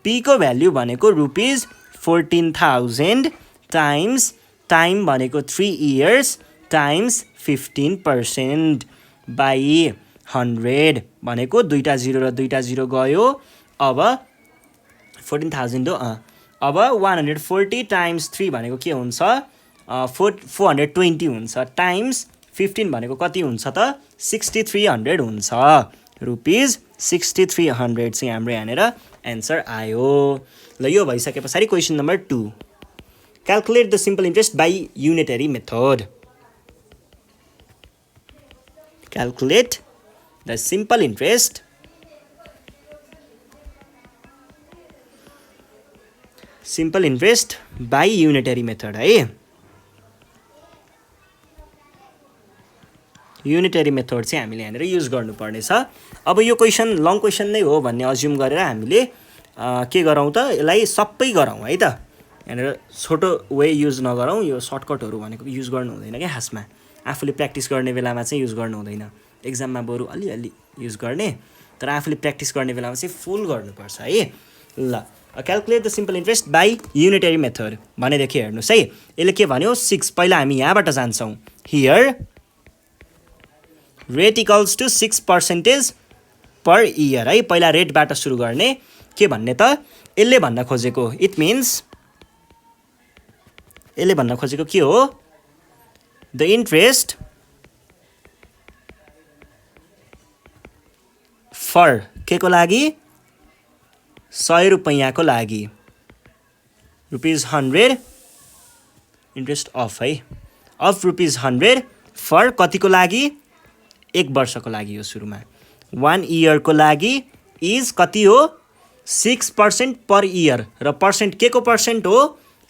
P को भ्याल्यु भनेको रुपीज 14,000 टाइम्स टाइम भनेको 3 years टाइम्स 15% बाई 100 भनेको दुईटा 0 र दुईटा 0 गयो अब 14,000 हो अब 140 टाइम्स 3 भनेको के हुन्छ 420 हुन्छ टाइम्स 15 भनेको कति हुन्छ त 6300 हुन्छ रुपीज 6300 चाहिँ हाम्रो यहाँनिर एन्सर आयो ल यो भइसके पछाडि question number 2 calculate the simple interest by unitary method calculate the simple interest by unitary method है युनिटरी मेथड चाहिँ हामीले यहाँनिर युज गर्नुपर्ने छ अब यो क्वेसन लङ क्वेसन नै हो भन्ने अज्युम गरेर हामीले के गरौँ त यसलाई सबै गरौँ है त यहाँनिर छोटो वे युज नगरौँ यो सर्टकटहरू भनेको युज गर्नु हुँदैन क्या खासमा आफूले प्र्याक्टिस गर्ने बेलामा चाहिँ युज गर्नु हुँदैन एक्जाममा बरु अलिअलि युज गर्ने तर आफूले प्र्याक्टिस गर्ने बेलामा चाहिँ फुल गर्नुपर्छ है ल calculate the simple interest by unitary method भनेदेखि हेर्नुहोस् है यसले के भन्यो 6 पहिला हामी यहाँबाट जान्छौँ here rate equals to 6% per year है पहिला रेटबाट सुरु गर्ने के भन्ने त यसले भन्न खोजेको इट मिन्स यसले भन्न खोजेको के हो द इन्ट्रेस्ट फर के को लागि 100 रुपैयाँको लागि रुपीज 100 इन्ट्रेस्ट अफ है अफ रुपीज 100 फर कतिको लागि 1 वर्षको लागि हो सुरुमा 1 इयरको लागि इज कति हो 6% पर इयर र पर्सेन्ट के को पर्सेन्ट हो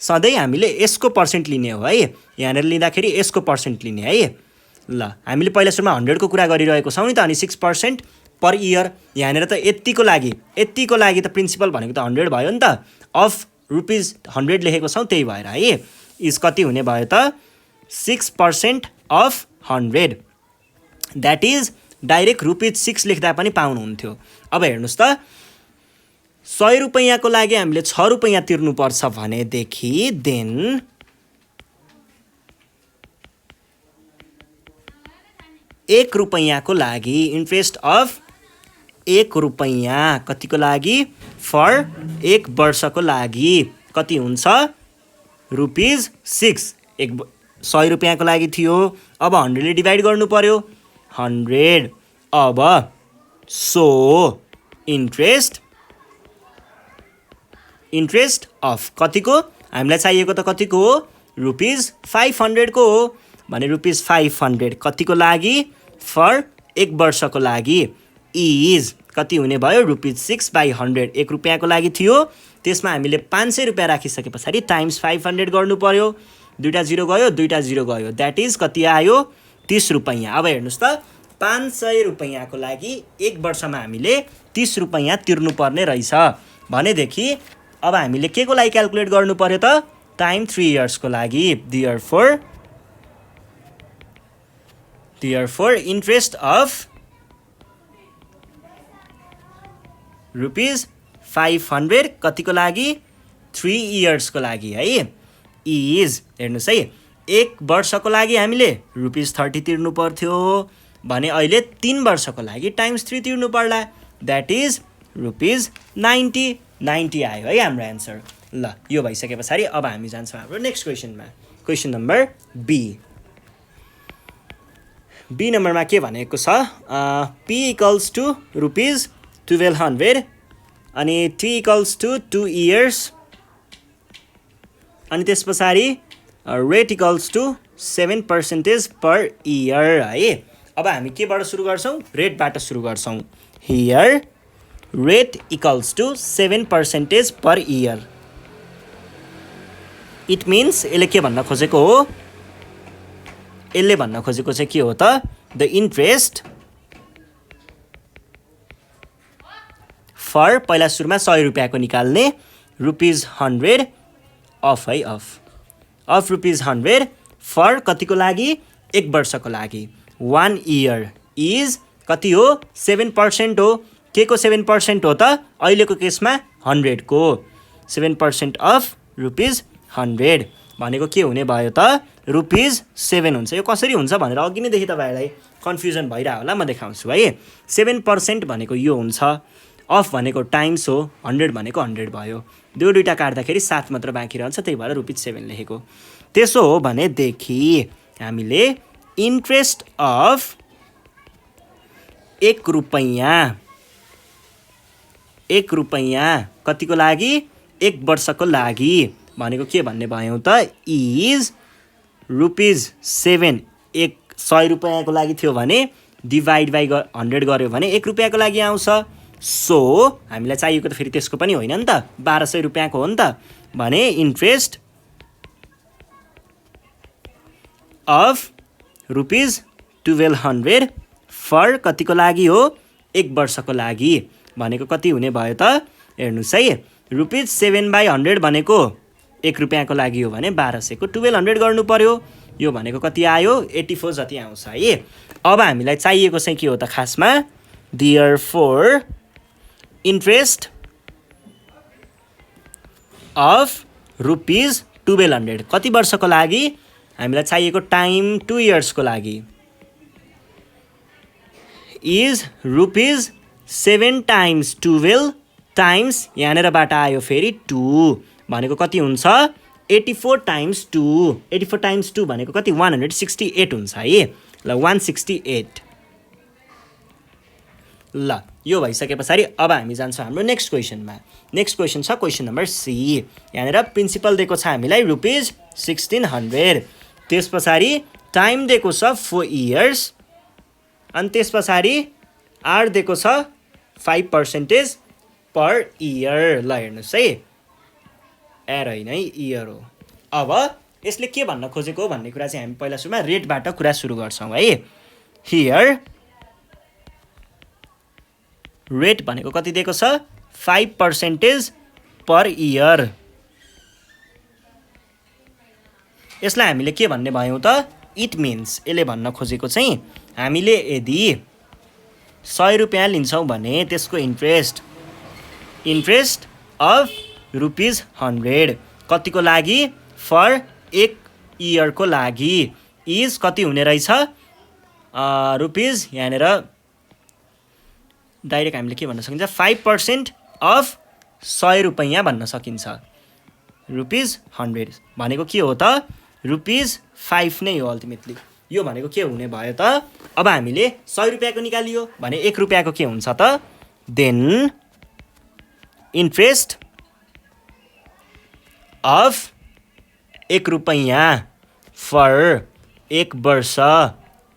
सधैँ हामीले यसको पर्सेन्ट लिने हो है यहाँनिर लिँदाखेरि यसको पर्सेन्ट लिने है ल हामीले पहिला सुरुमा 100 को कुरा गरिरहेको छौँ नि त अनि 6% पर इयर यहाँनिर त यतिको लागि त प्रिन्सिपल भनेको त 100 भयो नि त अफ रुपीज 100 लेखेको छौँ त्यही भएर है इज कति हुने भयो त 6% of 100 that is direct rupees 6 लेख्दा पनि पाउनुहुन्थ्यो अब हेर्नुहोस् त 100 रुपैयाँको लागि हामीले 6 रुपैयाँ तिर्नुपर्छ भनेदेखि देन एक रुपैयाँको लागि इन्ट्रेस्ट अफ 1 रुपैयाँ कतिको लागि फर 1 वर्षको लागि कति हुन्छ रुपीज 6 100 रुपैयाँको लागि थियो अब 100 ले डिभाइड गर्नु पर्यो 100 अब सो इन्ट्रेस्ट अफ कतिको हामीलाई चाहिएको त कतिको हो रुपीज 500 को हो भने रुपीज 500 कतिको लागि फर 1 वर्षको लागि इज कति हुने भयो रुपीज 6/100 1 रुपैयाँको लागि थियो त्यसमा हामीले 500 रुपैयाँ राखिसके पछाडि टाइम्स 500 गर्नु पर्यो दुईटा 0 गयो दुईटा 0 गयो द्याट इज कति आयो 30 रुपैयाँ अब हेर्नुहोस् त 500 रुपैयाँको लागि 1 वर्षमा हामीले 30 रुपैयाँ तिर्नुपर्ने रहेछ भनेदेखि अब हामीले के को लागि क्याल्कुलेट गर्नु पर्यो त टाइम 3 इयर्सको लागि therefore interest of रुपीज 500 कतिको लागि 3 इयर्सको लागि है इज हेर्नुस् है 1 वर्षको लागि हामीले ₹30 तिर्नु पर्थ्यो भने अहिले 3 वर्षको लागि ×3 तिर्नु पर्ला द्याट इज ₹90 आयो है हाम्रो एन्सर ल यो भइसके पछाडि अब हामी जान्छौँ हाम्रो नेक्स्ट क्वेसनमा क्वेसन नम्बर बी नम्बरमा के भनेको छ P इक्वल्स टु ₹1200 अनि T इक्वल्स टु 2 इयर्स अनि त्यस पछाडि rate equals to 7% per year है अब हामी केबाट सुरु गर्छौँ रेटबाट सुरु गर्छौँ here rate equals to 7% per year it means यसले के भन्न खोजेको हो यसले भन्न खोजेको चाहिँ के हो त द इन्ट्रेस्ट फर पहिला सुरुमा ₹100 को निकाल्ने ₹100 अफ है अफ ₹100 फर कतिको लागि 1 वर्षको लागि 1 इयर इज कति हो 7% हो के को 7% हो त अहिलेको केसमा 100 को 7% अफ ₹100 भनेको के हुने भयो त ₹7 हुन्छ यो कसरी हुन्छ भनेर अघि नै देखि तपाईहरुलाई कन्फ्युजन भइरा होला म देखाउँछु है 7% भनेको यो हुन्छ अफ भनेको टाइम्स हो 100 भनेको 100 भयो दुईटा काट्दाखेरि 7 मात्र बाँकी रहन्छ त्यही भएर ₹7 लेखेको त्यसो हो भने देखि हामीले इन्ट्रेस्ट अफ ₹1 कतिको लागि 1 वर्षको लागि भनेको के भन्ने भयो त इज ₹7 ₹100 को लागि थियो भने डिभाइड बाइ 100 गर्यो भने ₹1 को लागि आउँछ सो हामीलाई चाहिएको त फेरि त्यसको पनि होइन नि त ₹1200 को हो नि त भने इन्ट्रेस्ट अफ ₹1200 फर कतिको लागि हो 1 वर्षको लागि भनेको कति हुने भयो त हेर्नुस् है ₹7/100 भनेको ₹1 को लागि हो भने 1200 को 1200 गर्नु पर्यो यो भनेको कति आयो 84 जति आउँछ है अब हामीलाई चाहिएको चाहिँ के हो त खासमा देयरफोर इन्ट्रेस्ट अफ ₹1200 कति वर्षको लागि हामीलाई चाहिएको टाइम 2 इयर्सको लागि इज ₹7 × 12 टाइम्स यहाँनिरबाट आयो फेरि 2 भनेको कति हुन्छ 84 × 2 84 × 2 भनेको कति 168 हुन्छ है ल 168 ल यो भइसके पछाडि अब हामी जान्छौँ हाम्रो नेक्स्ट क्वेसनमा नेक्स्ट क्वेसन छ क्वेसन नम्बर सी यहाँनिर प्रिन्सिपल दिएको छ हामीलाई ₹1600 त्यस पछाडि टाइम दिएको छ 4 इयर्स अनि त्यस पछाडि आर दिएको छ 5% पर इयर ल हेर्नुस् है एर होइन है इयर हो अब यसले के भन्न खोजेको भन्ने कुरा चाहिँ हामी पहिला सुरुमा रेटबाट कुरा सुरु गर्छौँ है हियर रेट भनेको कति दिएको छ 5% पर इयर यसलाई हामीले के भन्ने भयौँ त इट मिन्स यसले भन्न खोजेको चाहिँ हामीले यदि ₹100 लिन्छौँ भने त्यसको इन्ट्रेस्ट अफ ₹100 कतिको लागि फर 1 इयरको लागि इज कति हुने रहेछ रुपिज यहाँनिर डाइरेक्ट हामीले के भन्न सकिन्छ 5% अफ ₹100 भन्न सकिन्छ ₹100 भनेको के हो त ₹5 नै हो अल्टिमेटली यो भनेको के हुने भयो त अब हामीले ₹100 को निकालियो भने ₹1 को के हुन्छ त देन इन्ट्रेस्ट अफ ₹1 फर 1 वर्ष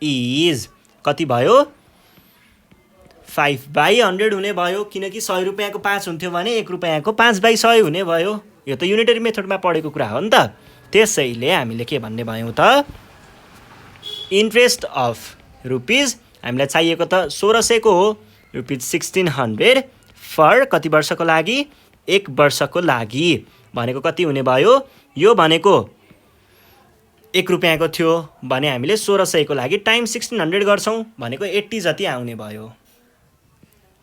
इज कति भयो 5/100 हुने भयो किनकि ₹100 को 5 हुन्थ्यो भने ₹1 को 5/100 हुने भयो यो त युनिटरी मेथडमा पढेको कुरा हो नि त त्यसैले हामीले के भन्ने भयौँ त इन्ट्रेस्ट अफ रुपिज हामीलाई चाहिएको त 1600 को हो ₹1600 फर कति वर्षको लागि 1 वर्षको लागि भनेको कति हुने भयो यो भनेको ₹1 को थियो भने हामीले 1600 को लागि टाइम 1600 गर्छौं भनेको 80 जति आउने भयो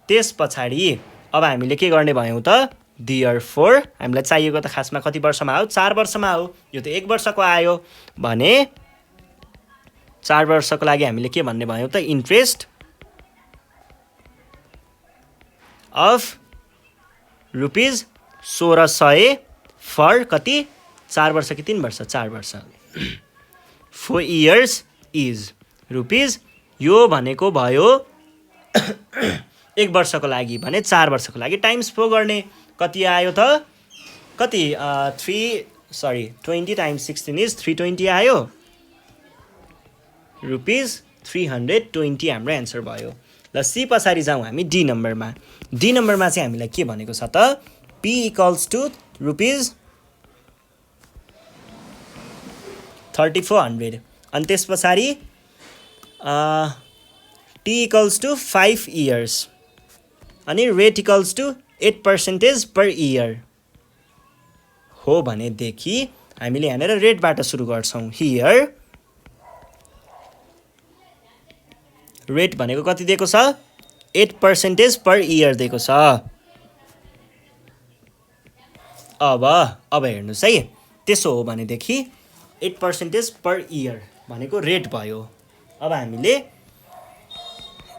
त्यस पछाडी अब हामीले के गर्ने भयौँ त देयरफोर हामीलाई चाहिएको त खासमा कति वर्षमा हो 4 वर्षमा हो यो त 1 वर्षको आयो भने 4 वर्षको लागि हामीले के भन्ने भयौँ त इन्ट्रेस्ट अफ रुपिज 1600 फर कति 4 वर्ष कि 3 वर्ष 4 वर्ष 4 इयर्स इज रुपिज यो भनेको भयो 1 वर्षको लागि भने 4 वर्षको लागि टाइम्स 4 गर्ने कति आयो त कति 20 टाइम्स 16 इज 320 आयो रुपिज 320 हाम्रो एन्सर भयो ल सी पछाडि जाउँ हामी डी नम्बरमा चाहिँ हामीलाई के भनेको छ त p इक्वल्स टु रुपिज 3400 अनि त्यस पछाडि t इक्वल्स टु 5 इयर्स अनि rate equals to 8% per year हो भनेदेखि हामीले यहाँनिर रेटबाट सुरु गर्छौँ हियर रेट भनेको कति दिएको छ 8% पर इयर दिएको छ अब हेर्नुहोस् है त्यसो हो भनेदेखि 8% पर इयर भनेको रेट भयो अब हामीले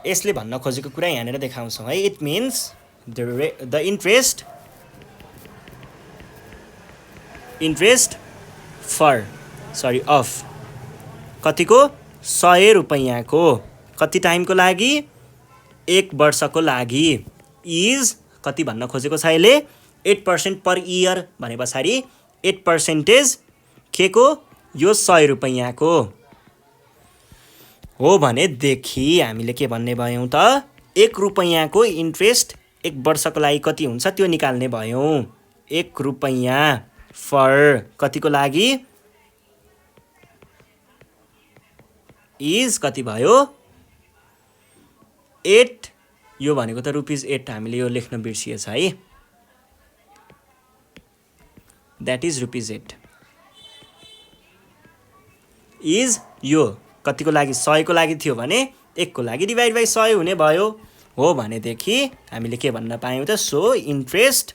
यसले भन्न खोजेको कुरा यहाँनिर देखाउँछौँ है it means the interest of कतिको 100 रुपैयाँको कति टाइमको लागि 1 वर्षको लागि इज कति भन्न खोजेको छ अहिले 8% पर इयर भने पछाडि 8% के को यो 100 रुपैयाँको हो भनेदेखि हामीले के भन्ने भयौँ त 1 रुपैयाँको इन्ट्रेस्ट 1 वर्षको लागि कति हुन्छ त्यो निकाल्ने भयौँ 1 रुपैयाँ फर कतिको लागि इज कति भयो 8 यो भनेको त रुपिज 8 हामीले यो लेख्न बिर्सिएछ है द्याट इज रुपिज 8 इज यो कतिको लागि 100 को लागि थियो भने 1 को लागि डिभाइड बाइ 100 हुने भयो हो भनेदेखि हामीले के भन्न पायौँ त सो इन्ट्रेस्ट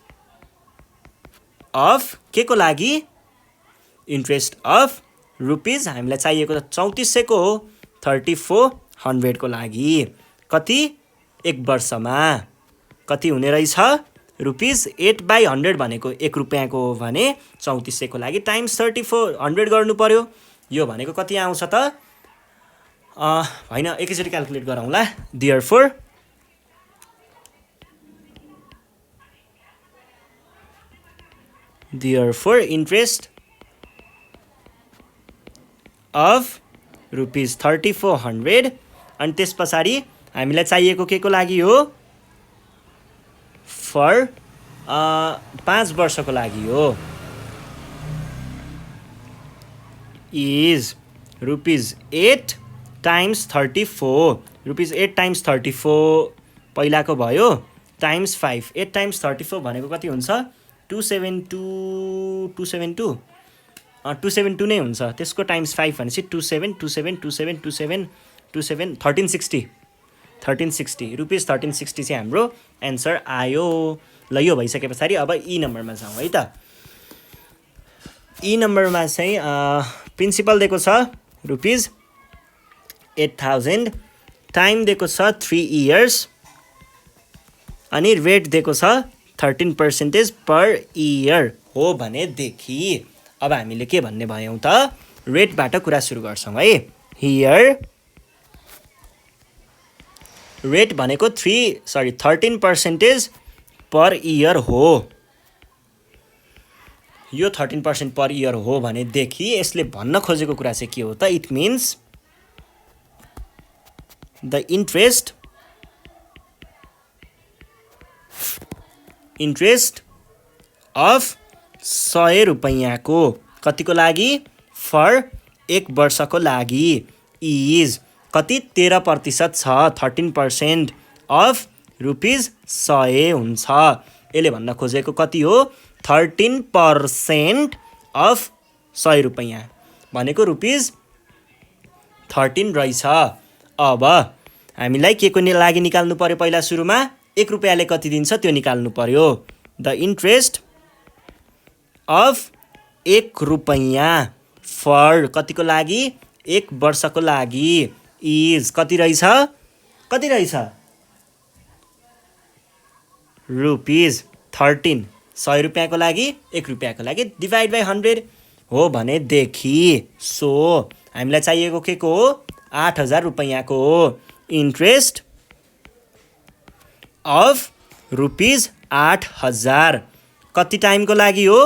अफ के को लागि इन्ट्रेस्ट अफ रुपिज हामीलाई चाहिएको त 3400 को हो 3400 को लागि कति 1 वर्षमा कति हुने रहेछ रुपिज 8/100 भनेको 1 रुपैयाँको हो भने 3400 को लागि टाइम्स 3400 गर्नु पर्यो यो भनेको कति आउँछ त हैन एकैचोटि क्याल्कुलेट गरौँला देयरफोर इन्ट्रेस्ट अफ रुपिज 3400 अनि त्यस पछाडि हामीलाई चाहिएको के को लागि हो फर 5 वर्षको लागि हो is rupees 8 times 34 rupees 8 times 34 पहिलाको भयो टाइम्स 5 8 टाइम्स 34 भनेको कति हुन्छ 272 नै हुन्छ त्यसको टाइम्स 5 भनेपछि 1360 रुपिज 1360 चाहिँ हाम्रो एन्सर आयो ल यो भइसके पछाडि अब ई नम्बरमा जाउँ है त ई नम्बरमा चाहिँ प्रिन्सिपल दिएको छ रुपिज 8000 टाइम दिएको छ 3 इयर्स अनि रेट दिएको छ 13% पर इयर हो भनेदेखि अब हामीले के भन्ने भयौँ त रेटबाट कुरा सुरु गर्छौँ है हियर रेट भनेको 13% पर इयर हो यो 13% पर इयर हो भनेदेखि यसले भन्न खोजेको कुरा चाहिँ के हो त it means the interest of 100 रुपैयाँको कतिको लागि फर 1 वर्षको लागि इज कति 13% छ 13% अफ रुपिज 100 हुन्छ यसले भन्न खोजेको कति हो 13% अफ 100 रुपैयाँ भनेको रुपिज 13 रहेछ अब हामीलाई के को लागि निकाल्नु पर्यो पहिला सुरुमा 1 रुपैयाँले कति दिन्छ त्यो निकाल्नु पर्यो। द इन्ट्रेस्ट अफ 1 रुपैयाँ फर कतिको लागि 1 वर्षको लागि इज कति रहेछ रुपिज 13 100 रुपैयाँको लागि 1 रुपैयाँको लागि डिभाइड बाई 100 हो भनेदेखि सो हामीलाई चाहिएको के को हो 8000 रुपैयाँको हो इन्ट्रेस्ट अफ रुपिज 8000 कति टाइमको लागि हो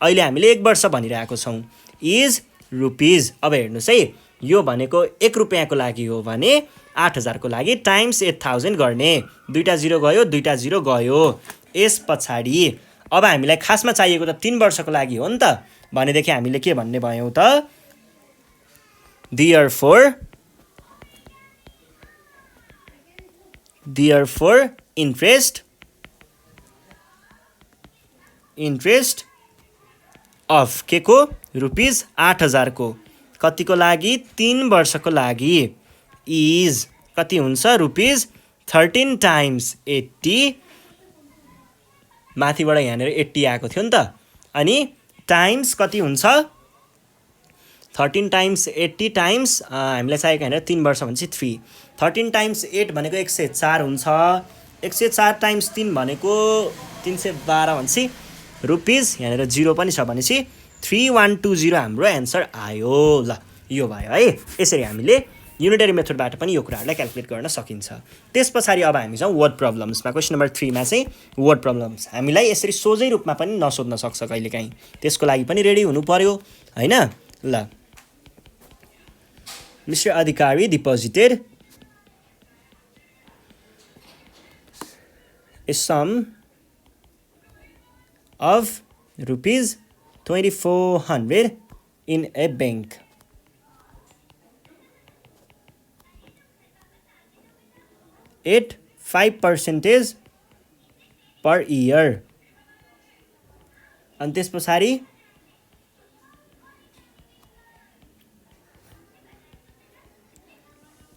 अहिले हामीले 1 वर्ष भनिरहेको छौँ इज रुपिज। अब हेर्नुहोस् है यो भनेको 1 रुपैयाँको लागि हो भने 8000 को लागि टाइम्स 8000 गर्ने 2टा 0 गयो 2टा 0 गयो। यस पछाडि अब हामीलाई खासमा चाहिएको त 3 वर्षको लागि हो नि त भनेदेखि हामीले के भन्ने भयौँ त therefore इन्ट्रेस्ट अफ के को रुपिज 8000 को कतिको लागि 3 वर्षको लागि इज कति हुन्छ रुपिज 13 टाइम्स 80 माथिबाट यहाँनिर 80 आएको थियो नि त अनि टाइम्स कति हुन्छ 13 टाइम्स 80 टाइम्स हामीलाई चाहिएको यहाँनिर 3 वर्ष भनेपछि 3 13 टाइम्स 8 भनेको 104 हुन्छ 104 टाइम्स 3 भनेको 312 भनेपछि रुपिज यहाँनिर 0 पनि छ भनेपछि 3120 हाम्रो एन्सर आयो। ल यो भयो है यसरी हामीले युनिटरी मेथडबाट पनि यो कुराहरूलाई क्याल्कुलेट गर्न सकिन्छ। त्यस पछाडि अब हामी जाउँ वर्ड प्रब्लम्समा। क्वेसन नम्बर 3 मा चाहिँ वर्ड प्रब्लम्स हामीलाई यसरी सोझै रूपमा पनि नसोध्न सक्छ कहिलेकाहीँ त्यसको लागि पनि रेडी हुनु पर्यो हैन। ल mister Adhikari deposited a sum of rupees 2400 in a bank. At 5% per year. अनि त्यस पछाडि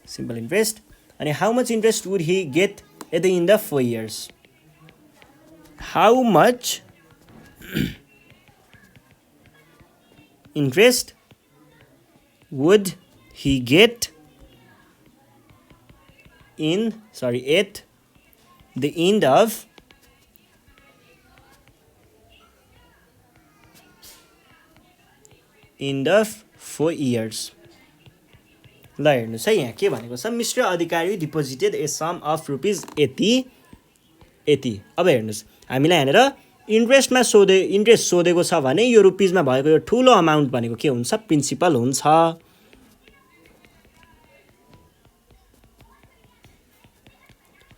simple interest. And how much interest would he get at the end of 4 years? How much interest would he get at the end of 4 years? ल हेर्नुहोस् है यहाँ के भनेको छ mister Adhikari deposited a sum of rupees यति। अब हेर्नुहोस् हामीलाई यहाँनिर इन्ट्रेस्ट सोधेको छ भने यो रुपिजमा भएको यो ठुलो अमाउन्ट भनेको के हुन्छ प्रिन्सिपल हुन्छ।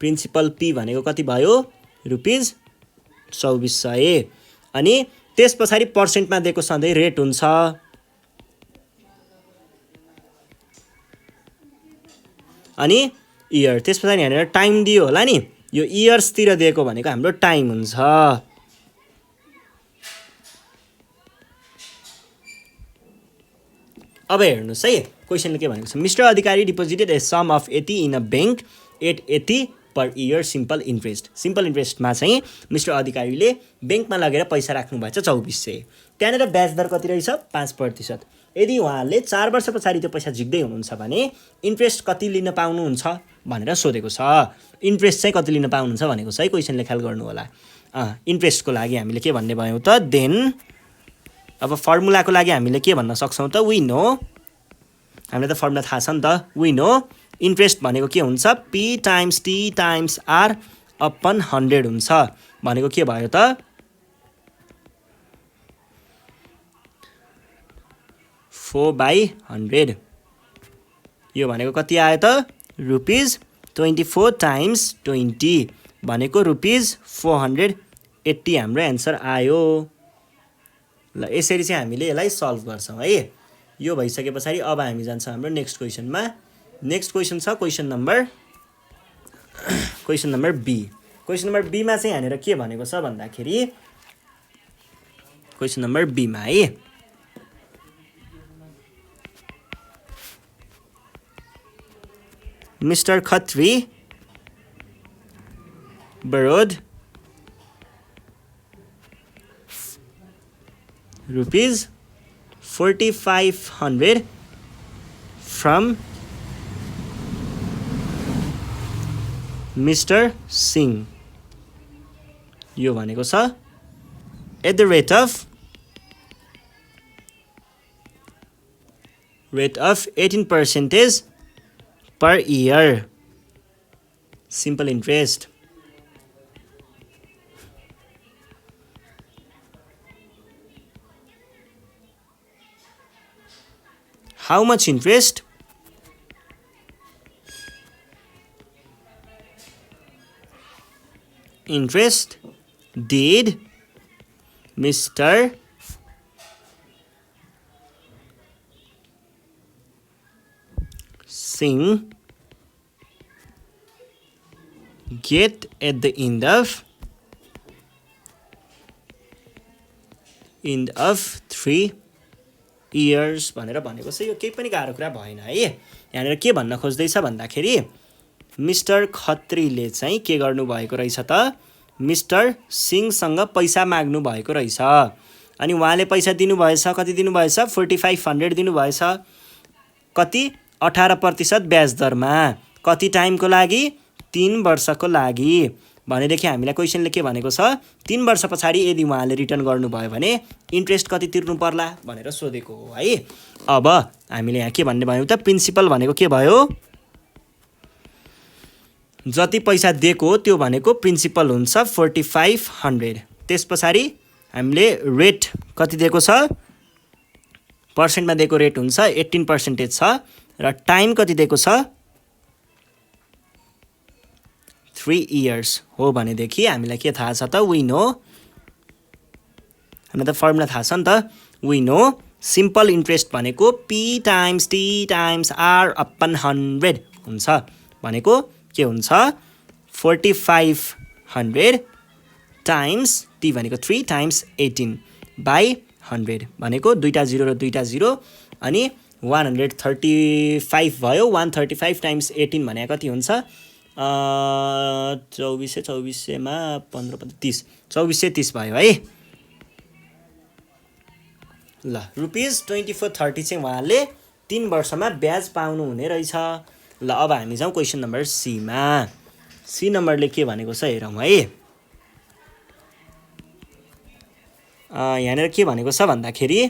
प्रिन्सिपल पी भनेको कति भयो रुपिज 2400 अनि त्यस पछाडि पर्सेन्टमा दिएको सधैँ रेट हुन्छ। अनि इयर त्यस पछाडि यहाँनिर टाइम दियो होला नि यो इयर्सतिर दिएको भनेको हाम्रो टाइम हुन्छ। अब हेर्नुहोस् है क्वेसनले के भनेको छ mister Adhikari deposited a sum of 80 in a bank at 80 per year simple इन्ट्रेस्टमा चाहिँ मिस्टर अधिकारीले ब्याङ्कमा लगेर पैसा राख्नुभएछ 2400 त्यहाँनिर ब्याज दर कति रहेछ 5%। यदि उहाँले 4 वर्ष पछाडि त्यो पैसा झिक्दै हुनुहुन्छ भने इन्ट्रेस्ट कति लिन पाउनुहुन्छ भनेर सोधेको छ। इन्ट्रेस्ट चाहिँ कति लिन पाउनुहुन्छ भनेको छ है क्वेसनले ख्याल गर्नु होला। इन्ट्रेस्टको लागि हामीले के भन्ने भयौँ त देन अब फर्मुलाको लागि हामीले के भन्न सक्छौँ त वी नो हामीलाई त फर्मुला थाहा छ नि त वी नो इन्ट्रेस्ट भनेको के हुन्छ P times T times R upon 100 हुन्छ भनेको के भयो त 4/100 यो भनेको कति आयो त रुपिज 24 टाइम्स 20 भनेको रुपिज 480 हाम्रो एन्सर आयो। ल यसरी चाहिँ हामीले यसलाई सल्भ गर्छौँ है। यो भइसके पछाडि अब हामी जान्छौँ हाम्रो नेक्स्ट क्वेसनमा। नेक्स्ट क्वेसन छ question number B. Question number बीमा चाहिँ यहाँनिर के भनेको छ भन्दाखेरि क्वेसन नम्बर बीमा है mister Khatri borrowed rupees 4,500 from Mr. Singh. यो भनेको छ at the rate of 18% per year. Simple interest. How much interest? Interest did Mr. Singh get at the end of 3 years भनेर भनेको छ। यो केही पनि गाह्रो कुरा भएन है। यहाँनिर के भन्न खोज्दैछ भन्दाखेरि मिस्टर खत्रीले चाहिँ के गर्नु भएको रहेछ त, मिस्टर सिंहसँग पैसा माग्नु भएको रहेछ। अनि उहाँले पैसा दिनुभएछ, कति दिनुभएछ, 4,500 दिनुभएछ। कति, 18% ब्याज दरमा। कति टाइमको लागि, 3 वर्षको लागि। भनेदेखि हामीलाई क्वेसनले के भनेको छ, 3 वर्ष पछाडि यदि उहाँले रिटर्न गर्नुभयो भने इन्ट्रेस्ट कति तिर्नु पर्ला भनेर सोधेको हो है। अब हामीले यहाँ के भन्ने भयो त, प्रिन्सिपल भनेको के भयो, जति पैसा दिएको त्यो भनेको प्रिन्सिपल हुन्छ 4,500। त्यस पछाडि हामीले रेट कति दिएको छ, पर्सेन्टमा दिएको रेट हुन्छ 18% छ, र टाइम कति दिएको छ, 3 years हो भनेदेखि हामीलाई के थाहा छ त, वी नो, हामीलाई त फर्मुला थाहा छ नि त, वी नो सिम्पल इन्ट्रेस्ट भनेको P times T times R upon 100 हुन्छ। भनेको के हुन्छ, 4,500 टाइम्स T भनेको 3 टाइम्स 18 बाई 100 भनेको 2टा 0 र 2टा 0 अनि 135 भयो। 135 टाइम्स 18 भने कति हुन्छ, 2400 मा 15 30, 2430 भयो है। ल रुपिस 2430 चाहिँ उहाँले 3 वर्षमा ब्याज पाउनु हुने रहेछ। ल अब हामी जाउँ क्वेसन नम्बर सी मा। सी नम्बरले के भनेको छ हेरौँ है। यहाँनिर के भनेको छ भन्दाखेरि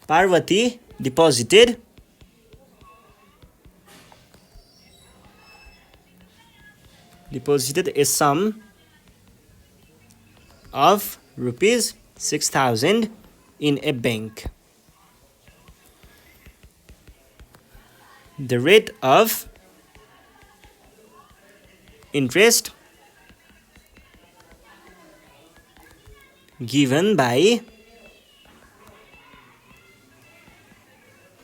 Parvati deposited a sum of rupees 6,000 in a bank. The rate of interest given by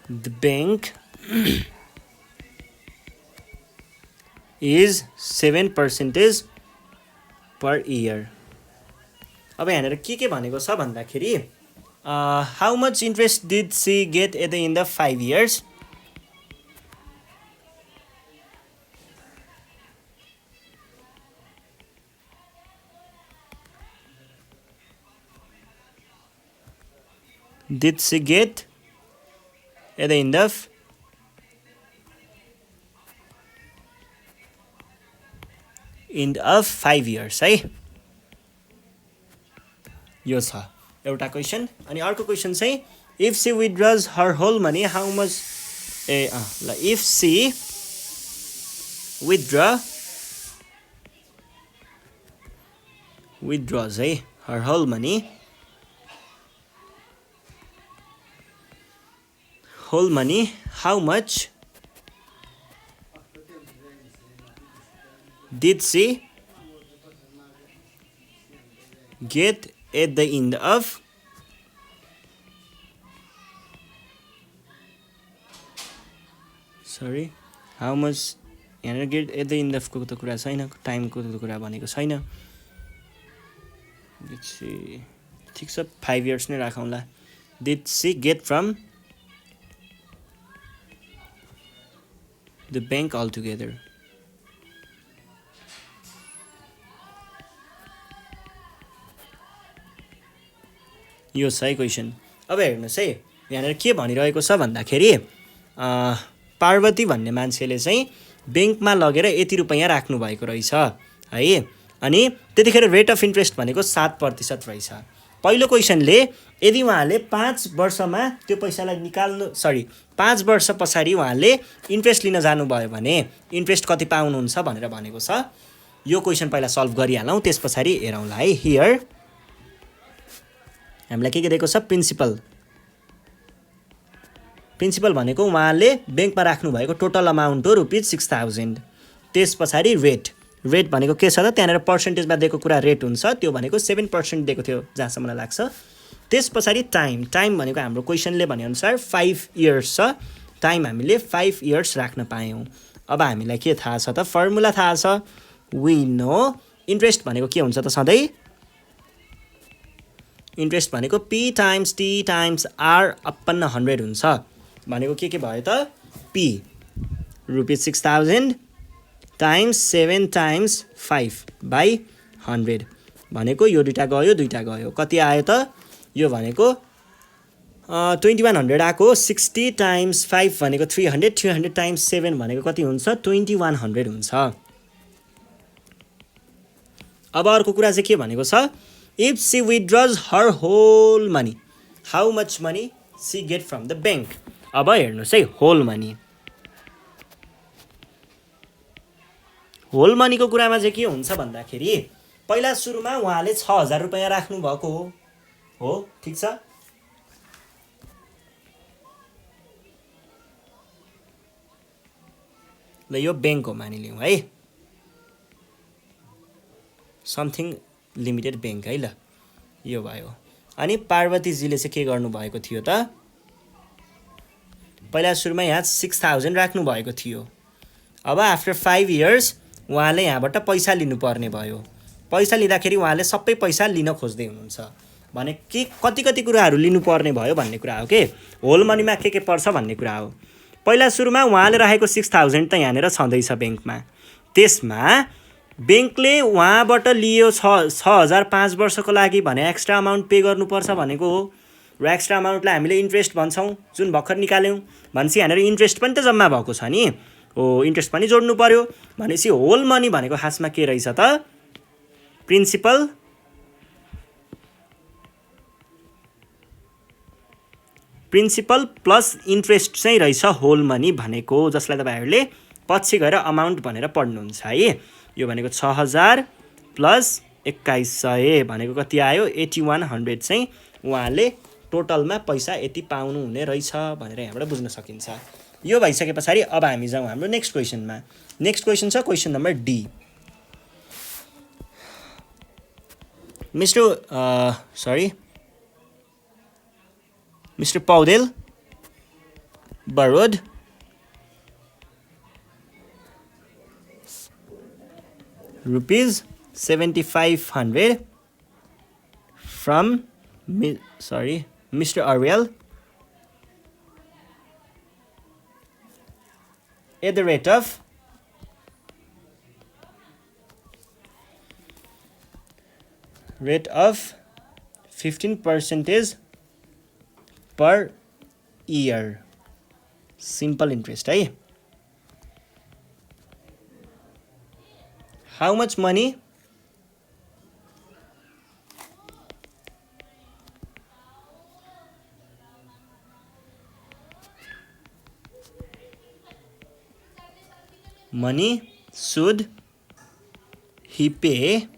the bank is 7% per year. अब यहाँनिर के भनेको छ भन्दाखेरि how much interest did she get at the end of 5 years? Did she get at the end of end of 5 years है। यो छ एउटा क्वेसन। अनि अर्को क्वेसन चाहिँ if she withdraws her whole money how much ल if she withdraws है her whole money how much did she get at the end of how much यहाँनिर गेट एट द एन्ड अफको त कुरा छैन, टाइमको त कुरा भनेको छैन। ठिक छ 5 years नै राखौँला। Did she get from the bank altogether यो सही क्वेसन। अब हेर्नुहोस् है, यहाँनिर के भनिरहेको छ भन्दाखेरि पार्वती भन्ने मान्छेले चाहिँ ब्याङ्कमा लगेर यति रुपैयाँ राख्नुभएको रहेछ है। अनि त्यतिखेर रेट अफ इन्ट्रेस्ट भनेको 7% रहेछ। पहिलो क्वेसनले यदि उहाँले 5 वर्षमा त्यो पैसालाई निकाल्नु 5 वर्ष पछाडि उहाँले इन्ट्रेस्ट लिन जानुभयो भने इन्ट्रेस्ट कति पाउनुहुन्छ भनेर भनेको छ। यो क्वेसन पहिला सल्भ गरिहालौँ, त्यस पछाडि हेरौँला है। हियर हामीलाई के दिएको छ, प्रिन्सिपल भनेको उहाँले ब्याङ्कमा राख्नुभएको टोटल अमाउन्ट हो ₹6000। त्यस पछाडि रेट भनेको के छ त, त्यहाँनिर पर्सेन्टेजमा दिएको कुरा रेट हुन्छ, त्यो भनेको 7% दिएको थियो जहाँसम्म मलाई लाग्छ। त्यस पछाडि टाइम भनेको हाम्रो क्वेसनले भनेअनुसार 5 इयर्स छ, टाइम हामीले 5 इयर्स राख्न पायौँ। अब हामीलाई के थाहा छ त, फर्मुला थाहा छ। वी नो इन्ट्रेस्ट भनेको के हुन्छ त, सधैँ इन्ट्रेस्ट भनेको P times T times R/100 हुन्छ। भनेको के भयो त, P ₹6000 टाइम्स 7 टाइम्स 5/100 भनेको यो दुईटा गयो कति आयो त, यो भनेको 2100 आएको। 60 टाइम्स 5 भनेको 300, 300 टाइम्स 7 भनेको कति हुन्छ, 2100 हुन्छ। अब अर्को कुरा चाहिँ के भनेको छ, if she withdraws her whole money how much money she get from the bank. अब हेर्नुहोस् है, होल मनीको कुरामा चाहिँ के हुन्छ भन्दाखेरि पहिला सुरुमा उहाँले 6000 रुपैयाँ राख्नु भएको हो, ठिक छ। ल यो ब्याङ्क हो मानिलिउँ है, समथिङ लिमिटेड ब्याङ्क है। ल यो भयो। अनि पार्वतीजीले चाहिँ के गर्नुभएको थियो त, पहिला सुरुमा यहाँ 6000 राख्नु भएको थियो। अब आफ्टर 5 इयर्स उहाँले यहाँबाट पैसा लिनुपर्ने भयो। पैसा लिँदाखेरि उहाँले सबै पैसा लिन खोज्दै हुनुहुन्छ भने के कति कुराहरू लिनुपर्ने भयो भन्ने कुरा हो के। होल मनीमा के पर्छ भन्ने कुरा हो। पहिला सुरुमा उहाँले राखेको 6000 त यहाँनिर छँदैछ ब्याङ्कमा, त्यसमा ब्याङ्कले उहाँबाट लियो 6000 5 वर्षको लागि भने एक्स्ट्रा अमाउन्ट पे गर्नुपर्छ भनेको हो। र एक्स्ट्रा अमाउन्टलाई हामीले इन्ट्रेस्ट भन्छौँ, जुन भर्खर निकाल्यौँ। भनेपछि यहाँनिर इन्ट्रेस्ट पनि त जम्मा भएको छ नि, हो इन्ट्रेस्ट पनि जोड्नु पर्यो। भनेपछि होल मनी भनेको खासमा के रहेछ त, प्रिन्सिपल प्लस इन्ट्रेस्ट चाहिँ रहेछ होल मनी भनेको, जसलाई तपाईँहरूले पछि गएर अमाउन्ट भनेर पढ्नुहुन्छ है। यो भनेको 6000 प्लस 2100 भनेको कति आयो, 8100 चाहिँ उहाँले टोटलमा पैसा यति पाउनु हुने रहेछ भनेर यहाँबाट बुझ्न सकिन्छ। यो भइसके पछाडि अब हामी जाउँ हाम्रो नेक्स्ट क्वेसनमा। नेक्स्ट क्वेसन छ question number D. Mr. Paudel borrowed ₹7500 from Mr. Ariel at the rate of 15% per year. Simple interest, है? How much money? Money should he pay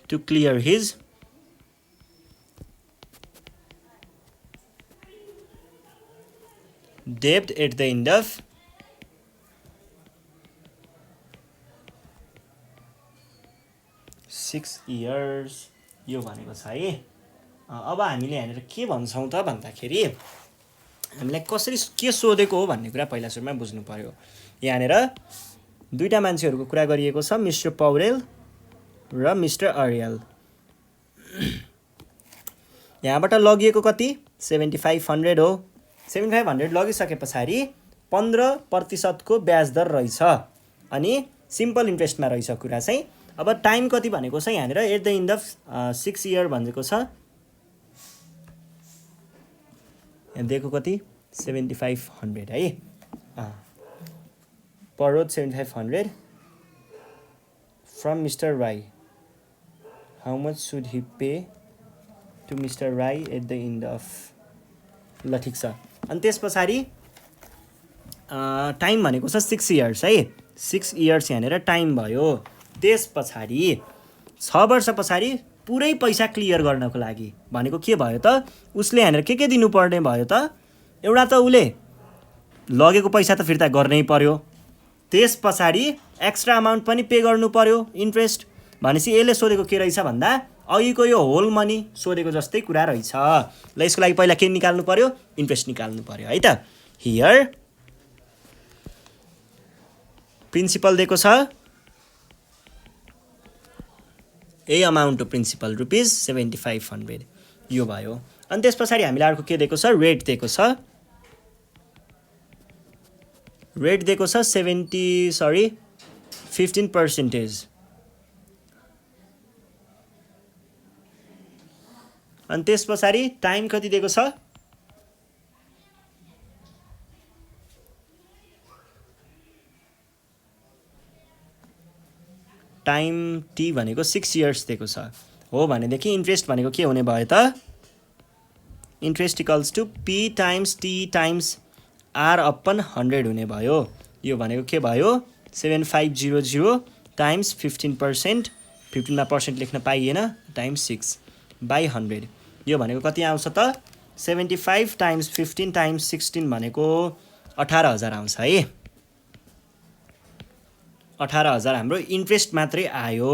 to clear his debt at the end of 6 years? यो भनेको छ है। अब हामीले यहाँनिर के भन्छौँ त भन्दाखेरि हामीलाई कसरी के सोधेको हो भन्ने कुरा पहिला सुरुमा बुझ्नु पर्यो। यहाँनिर दुईटा मान्छेहरूको कुरा गरिएको छ, मिस्टर पौडेल र मिस्टर अरियल। यहाँबाट लगिएको कति 7500 हो। 7500 लगिसके पछाडि 15% को ब्याज दर रहेछ अनि सिम्पल इन्ट्रेस्टमा रहेछ कुरा चाहिँ। अब टाइम कति भनेको छ यहाँनिर at the end of 6 year भनेको छ दिएको कति 7500 है borrows 7500 from mister Rai how much should he pay to mister Rai at the end of ल ठिक छ अनि त्यस पछाडि टाइम भनेको छ 6 इयर्स है 6 इयर्स यहाँनिर टाइम भयो त्यस पछाडि 6 वर्ष पछाडि पुरै पैसा क्लियर गर्नको लागि भनेको के भयो त उसले यहाँनिर के दिनुपर्ने भयो त एउटा त उसले लगेको पैसा त फिर्ता गर्नै पर्यो त्यस पछाडि एक्स्ट्रा अमाउन्ट पनि पे गर्नु पर्यो इन्ट्रेस्ट भनेपछि यसले सोधेको के रहेछ भन्दा अघिको यो होल मनी सोधेको जस्तै कुरा रहेछ ल यसको लागि पहिला के निकाल्नु पर्यो इन्ट्रेस्ट निकाल्नु पर्यो है त हियर प्रिन्सिपल दिएको छ ए अमाउन्ट अफ प्रिन्सिपल रुपिस 7500 यो भयो अनि त्यस पछाडि हामीले अर्को के दिएको छ रेट दिएको छ रेट दिएको छ 15% अनि त्यस पछाडि टाइम कति दिएको छ टाइम टी भनेको 6 इयर्स दिएको छ हो भनेदेखि इन्ट्रेस्ट भनेको के हुने भयो त interest equals to P times T times R upon 100 हुने भयो यो भनेको के भयो 7500 टाइम्स 15% 15 मा पर्सेन्ट लेख्न पाइएन टाइम्स 6 बाई 100 यो भनेको कति आउँछ त 75 टाइम्स 15 टाइम्स 16 भनेको 18000 आउँछ है 18000 हाम्रो इन्ट्रेस्ट मात्रै आयो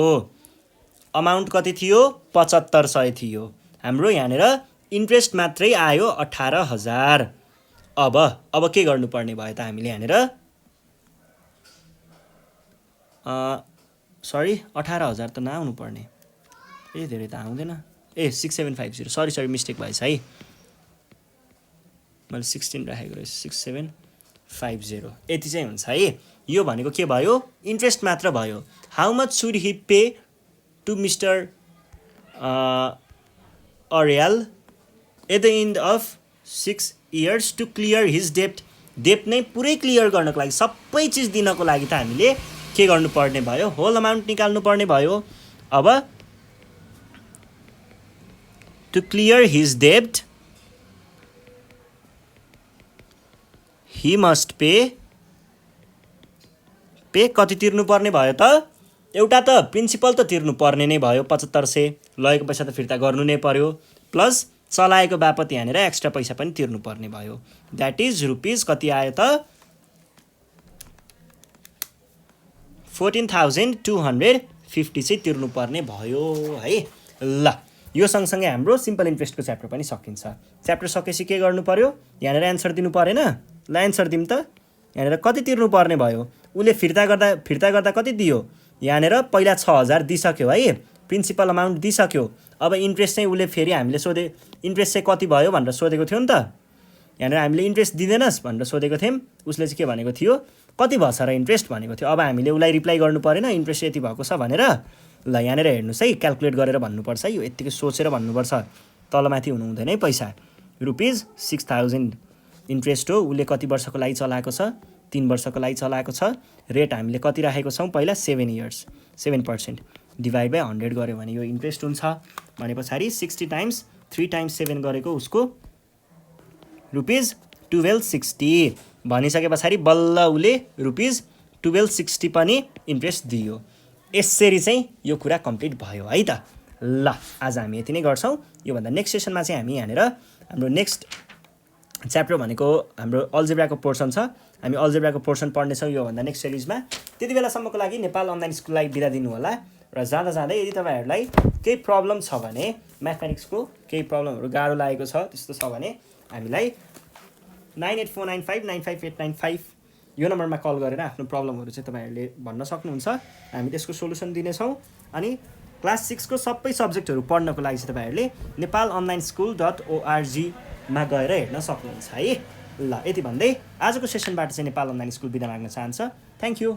अमाउन्ट कति थियो 7500 थियो हाम्रो यहाँनिर इन्ट्रेस्ट मात्रै आयो 18000 अब के गर्नुपर्ने भयो त हामीले यहाँनिर सरी 18000 त नआउनु पर्ने ए धेरै त आउँदैन ए 6750 सरी मिस्टेक भएछ है मैले 16 राखेको रहेछु 6750 यति चाहिँ हुन्छ है यो भनेको के भयो इन्ट्रेस्ट मात्र भयो how much should he pay to mister Aryal at the end of 6 years to clear his डेप्ट नै पुरै क्लियर गर्नको लागि सबै चिज दिनको लागि त हामीले के गर्नुपर्ने भयो होल अमाउन्ट निकाल्नु पर्ने भयो अब टु क्लियर हिज डेप्ट ही मस्ट पे कति तिर्नु पर्ने भयो त एउटा त प्रिन्सिपल त तिर्नु पर्ने नै भयो 7500 लगेको पैसा त फिर्ता गर्नु नै पर्यो प्लस चलाएको बापत यहाँनिर एक्स्ट्रा पैसा पनि तिर्नु पर्ने भयो द्याट इज रुपिस कति आयो त 14250 चाहिँ तिर्नु पर्ने भयो है ल यो सँगसँगै हाम्रो सिम्पल इन्ट्रेस्टको च्याप्टर पनि सकिन्छ च्याप्टर सकेपछि के गर्नु पर्यो यहाँनिर एन्सर दिनु परेन ल एन्सर दिउँ त यहाँनिर कति तिर्नु पर्ने भयो उसले फिर्ता गर्दा कति दियो यहाँनिर पहिला 6000 दिइसक्यो है प्रिन्सिपल अमाउन्ट दिइसक्यो अब इन्ट्रेस्ट चाहिँ उसले फेरि हामीले सोधे इन्ट्रेस्ट चाहिँ कति भयो भनेर सोधेको थियो नि त यहाँनिर हामीले इन्ट्रेस्ट दिँदैनस् भनेर सोधेको थियौँ उसले चाहिँ के भनेको थियो कति भएछ र इन्ट्रेस्ट भनेको थियो अब हामीले उसलाई रिप्लाई गर्नु परेन इन्ट्रेस्ट यति भएको छ भनेर ल यहाँनिर हेर्नुहोस् है क्यालकुलेट गरेर भन्नुपर्छ है यो यत्तिकै सोचेर भन्नुपर्छ तलमाथि हुनु हुँदैन है पैसा रुपिस 6000 इन्ट्रेस्ट हो उसले कति वर्षको लागि चलाएको छ 3 वर्षको लागि चलाएको छ रेट हामीले कति राखेको छौँ पहिला 7 इयर्स 7% डिभाइड बाई 100 गऱ्यो भने यो इन्ट्रेस्ट हुन्छ भने पछाडि 60 टाइम्स 3 टाइम्स 7 गरेको उसको रुपिस 1260 भनिसके पछाडि बल्ल उसले रुपिस 1260 पनि इन्ट्रेस्ट दियो यसरी चाहिँ यो कुरा कम्प्लिट भयो है त ल आज हामी यति नै गर्छौँ योभन्दा नेक्स्ट सेसनमा चाहिँ हामी यहाँनिर हाम्रो नेक्स्ट च्याप्टर भनेको हाम्रो अल्जेब्राको पोर्सन छ हामी अल्जेब्राको पोर्सन पढ्नेछौँ योभन्दा नेक्स्ट सिरिजमा त्यति बेलासम्मको लागि नेपाल अनलाइन स्कुललाई बिदा दिनु होला र जाँदा जाँदै यदि तपाईँहरूलाई केही प्रब्लम छ भने म्याथमेटिक्सको केही प्रब्लमहरू गाह्रो लागेको छ त्यस्तो छ भने हामीलाई 9849595895 यो नम्बरमा कल गरेर आफ्नो प्रब्लमहरू चाहिँ तपाईँहरूले भन्न सक्नुहुन्छ हामी त्यसको सोलुसन दिनेछौँ अनि क्लास 6 को सबै सब्जेक्टहरू पढ्नको लागि चाहिँ तपाईँहरूले nepalonlineschool.org मा गएर हेर्न सक्नुहुन्छ है ल यति भन्दै आजको सेसनबाट चाहिँ नेपाल अनलाइन स्कुल बिदा माग्न चाहन्छ थ्याङ्क यू